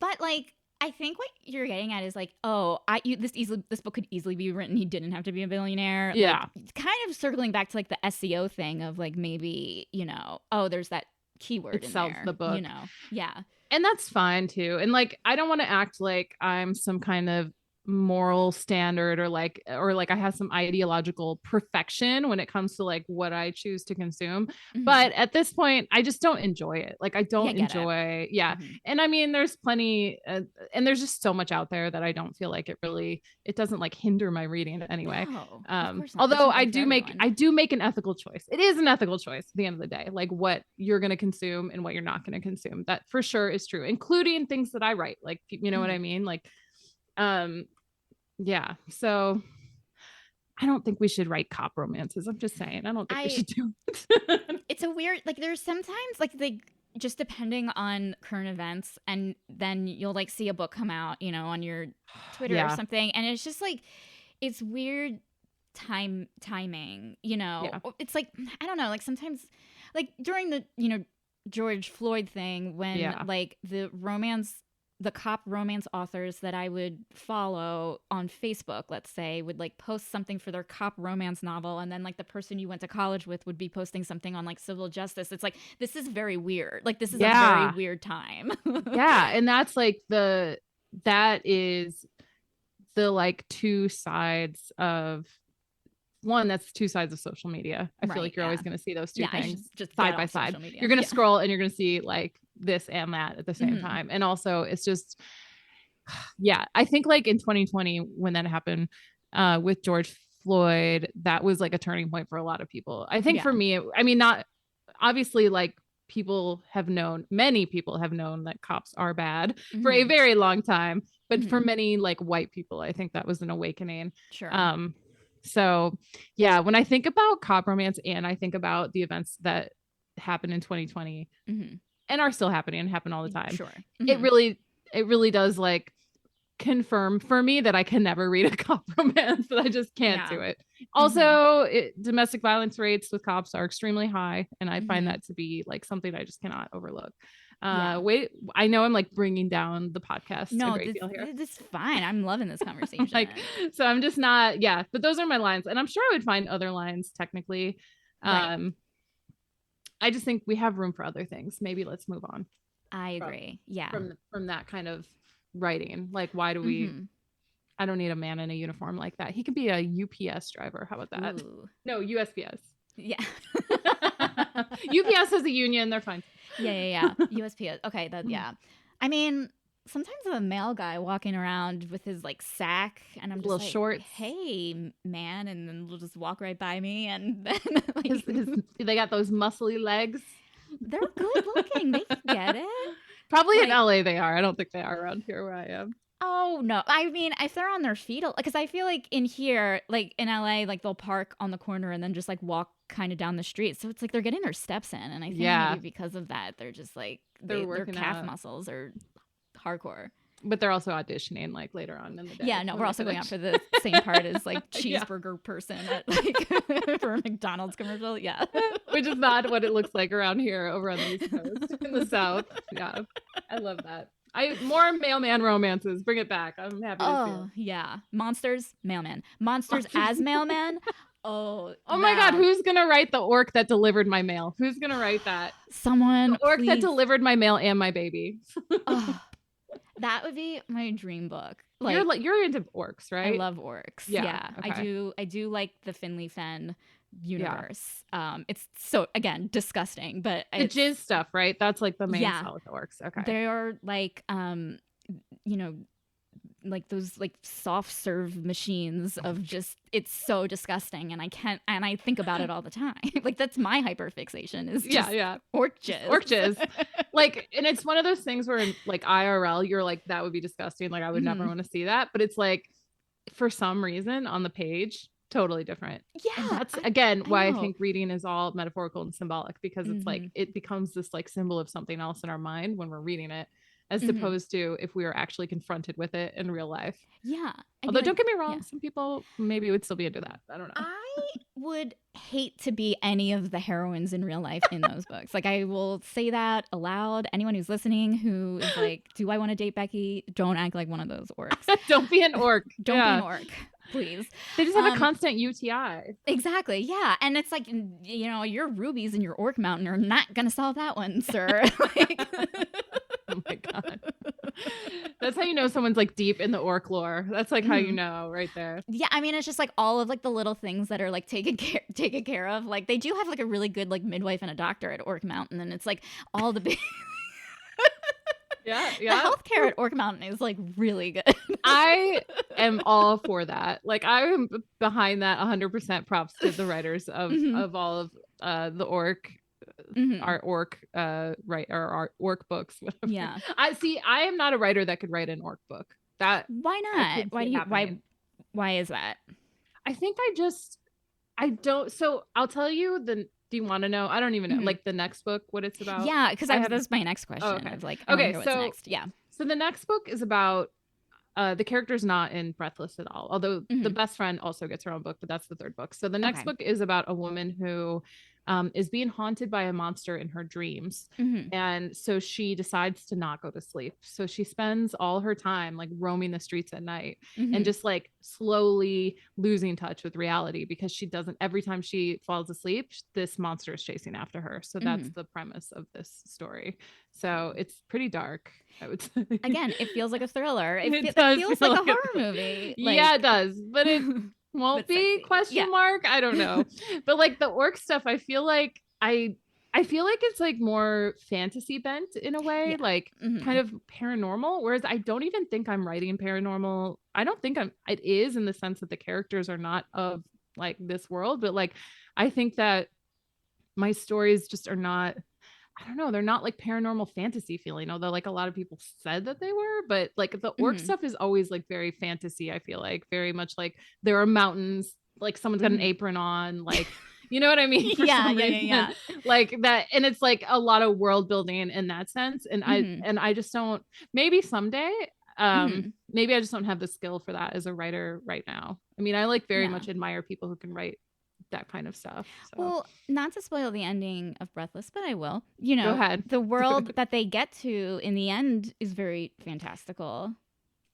But like, I think what you're getting at is like, oh, this book could easily be written. He didn't have to be a billionaire. Yeah. Like, kind of circling back to like the SEO thing of like, maybe, you know, oh, there's that keyword it in sells there, the book. you know? Yeah. And that's fine too. And like, I don't want to act like I'm some kind of moral standard or like I have some ideological perfection when it comes to like what I choose to consume. But at this point, I just don't enjoy it. Like, I don't enjoy. And I mean, there's plenty and there's just so much out there that I don't feel like it doesn't like hinder my reading anyway. No, although I do make an ethical choice. It is an ethical choice at the end of the day, like what you're going to consume and what you're not going to consume. That for sure is true, including things that I write, like, you know what I mean? Like, yeah. So I don't think we should write cop romances. I'm just saying, I don't think we should do it. It's a weird, like, there's sometimes like just depending on current events, and then you'll like see a book come out, you know, on your Twitter or something, and it's just like it's weird timing, you know. It's like, I don't know, like sometimes like during the, you know, George Floyd thing, when like the cop romance authors that I would follow on Facebook, let's say, would like post something for their cop romance novel, and then like the person you went to college with would be posting something on like civil justice. It's like, this is very weird. Like, this is a very weird time. And that's like that is the like two sides of that's two sides of social media. I feel like you're always going to see those two things just side by side. You're going to scroll and you're going to see like this and that at the same time. And also it's just, I think like in 2020, when that happened with George Floyd, that was like a turning point for a lot of people. I think for me, I mean, not obviously, like many people have known that cops are bad for a very long time, but for many like white people, I think that was an awakening. So when I think about cop romance and I think about the events that happened in 2020 and are still happening and happen all the time, it really does like confirm for me that I can never read a cop romance, that I just can't do it. Also, domestic violence rates with cops are extremely high, and I find that to be like something I just cannot overlook. Wait, I know I'm like bringing down the podcast a great deal here. This is fine. I'm loving this conversation. So I'm just not, but those are my lines, and I'm sure I would find other lines technically. I just think we have room for other things. Maybe let's move on. I agree. From that kind of writing. Like, why do we, I don't need a man in a uniform like that. He could be a UPS driver. How about that? Ooh. No, USPS. Yeah. UPS has a union. They're fine. Yeah. USPS. Okay. I mean, sometimes a male guy walking around with his like sack, and I'm just little like, shorts. Hey, man, and then they'll just walk right by me, and then like, they got those muscly legs. They're good looking. They get it. Probably like, in LA they are. I don't think they are around here where I am. Oh, no. I mean, if they're on their feet, because I feel like in here, like in LA, like they'll park on the corner and then just like walk kind of down the street. So it's like they're getting their steps in. And I think maybe because of that, they're just like, their calf muscles are hardcore. But they're also auditioning like later on in the day. Yeah, no, we're also going out for the same part as like cheeseburger person at like for a McDonald's commercial. Yeah. Which is not what it looks like around here over on the East Coast in the South. Yeah. I love that. More mailman romances. Bring it back. I'm happy to see it. Yeah. Monsters, mailman. Monsters as mailman. Oh my God. Who's going to write the orc that delivered my mail? Who's going to write that? Someone. The orc that delivered my mail and my baby. That would be my dream book. Like, you're into orcs, right? I love orcs. Yeah. Okay. I do like the Finley Fen universe. It's so, again, disgusting, but the jizz stuff, right? That's like the main style with the orcs. Okay. They are like you know, like those like soft serve machines of just, it's so disgusting, and I think about it all the time. Like, that's my hyperfixation is just orc jizz. Like, and it's one of those things where in like IRL you're like, that would be disgusting, like I would never want to see that, but it's like for some reason on the page totally different. And that's again why I think reading is all metaphorical and symbolic, because it's like it becomes this like symbol of something else in our mind when we're reading it, as opposed to if we were actually confronted with it in real life. Yeah. Although don't get me wrong, some people maybe would still be into that. I don't know. I would hate to be any of the heroines in real life in those books. Like, I will say that aloud. Anyone who's listening who is like, do I want to date Becky? Don't act like one of those orcs. Don't be an orc. Don't be an orc. Please. They just have a constant UTI. Exactly. Yeah. And it's like, you know, your rubies and your orc mountain are not going to solve that one, sir. Like, oh my God. That's how you know someone's like deep in the orc lore. That's like how you know right there. Yeah. I mean, it's just like all of like the little things that are like taken care of. Like, they do have like a really good like midwife and a doctor at Orc Mountain. And it's like all the big... Yeah. The healthcare at Orc Mountain is like really good. I am all for that. Like, I'm behind that 100%. Props to the writers of all of the orc, our orc our orc books. Whatever. Yeah. I am not a writer that could write an orc book. That why not? Why is that? I think I don't. So I'll tell you Do you want to know? I don't even know. Mhm. Like the next book, what it's about? Yeah, because that's my next question. Oh, okay. Of like, I want to Okay, hear what's next. Yeah. so the next book is about the character's not in Breathless at all, although the best friend also gets her own book, but that's the third book. So the next book is about a woman who is being haunted by a monster in her dreams. And so she decides to not go to sleep. So she spends all her time like roaming the streets at night and just like slowly losing touch with reality, because she doesn't, every time she falls asleep, this monster is chasing after her. So that's the premise of this story. So it's pretty dark, I would say. Again, it feels like a thriller. It does feels feel like a like horror movie. Yeah, it does, but it won't But be sexy. question mark. I don't know. But like the orc stuff, I feel like it's like more fantasy bent in a way, like kind of paranormal, whereas I don't even think I'm writing paranormal. I don't think it is, in the sense that the characters are not of like this world, but like I think that my stories just are not, I don't know, they're not like paranormal fantasy feeling, although like a lot of people said that they were. But like the orc stuff is always like very fantasy. I feel like very much like there are mountains, like someone's got an apron on, like, you know what I mean? Yeah. Like that. And it's like a lot of world building in that sense. And I just don't, maybe someday, maybe I just don't have the skill for that as a writer right now. I mean, I like very much admire people who can write that kind of stuff. So. Well, not to spoil the ending of Breathless, but I will. You know, go ahead. The world that they get to in the end is very fantastical.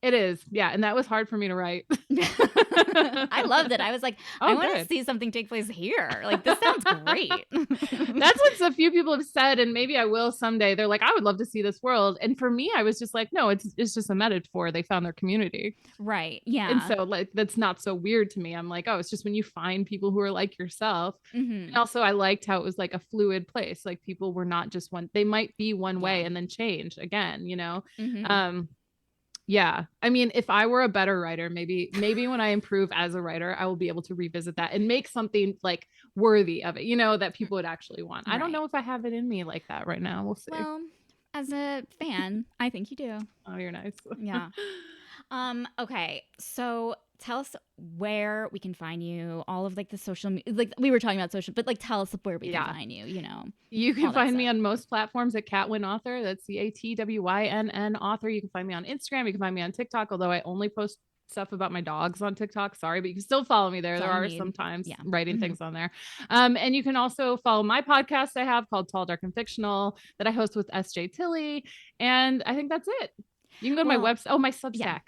It is. Yeah. And that was hard for me to write. I loved it. I was like, I want to see something take place here. Like, this sounds great. That's what a few people have said. And maybe I will someday. They're like, I would love to see this world. And for me, I was just like, no, it's just a metaphor. They found their community. Right. Yeah. And so like, that's not so weird to me. I'm like, oh, it's just when you find people who are like yourself. And also I liked how it was like a fluid place. Like people were not just one, they might be one way and then change again, you know? Yeah. I mean, if I were a better writer, maybe when I improve as a writer, I will be able to revisit that and make something like worthy of it, you know, that people would actually want. Right. I don't know if I have it in me like that right now. We'll see. Well, as a fan, I think you do. Oh, you're nice. Yeah. Okay. So tell us where we can find you, all of like the social, like we were talking about social, but like tell us where we can find you, you know. You can find me on most platforms at Cat Wynn Author. That's CATWYNN author. You can find me on Instagram. You can find me on TikTok, although I only post stuff about my dogs on TikTok. Sorry, but you can still follow me there. There are sometimes writing things on there. And you can also follow my podcast I have called Tall, Dark, and Fictional that I host with SJ Tilley. And I think that's it. You can go to my website. Oh, my Substack. Yeah.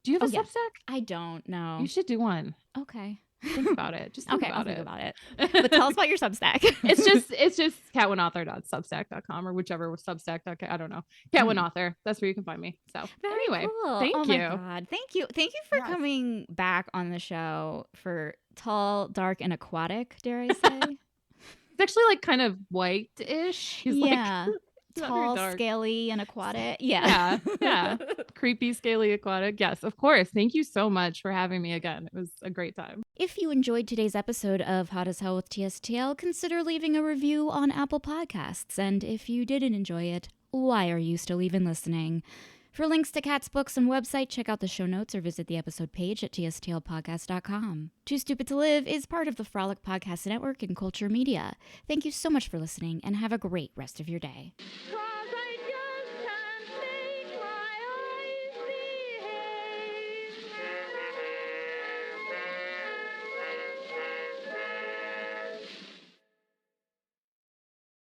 Do you have a Substack? I don't know. You should do one. Okay. Think about it. Just think I'll think about it. But tell us about your Substack. it's just catwinauthor.substack.com or whichever Substack.com. I don't know. Cat Wynn Author. That's where you can find me. So anyway, cool. Thank you. My God. Thank you for coming back on the show for Tall, Dark, and Aquatic, dare I say? It's actually like kind of white-ish. He's like tall, scaly, and aquatic. Yeah. Creepy, scaly, aquatic. Yes, of course. Thank you so much for having me again. It was a great time. If you enjoyed today's episode of Hot as Hell with TSTL, consider leaving a review on Apple Podcasts. And if you didn't enjoy it, why are you still even listening? For links to Kat's books and website, check out the show notes or visit the episode page at tstlpodcast.com. Too Stupid to Live is part of the Frolic Podcast Network and Culture Media. Thank you so much for listening and have a great rest of your day.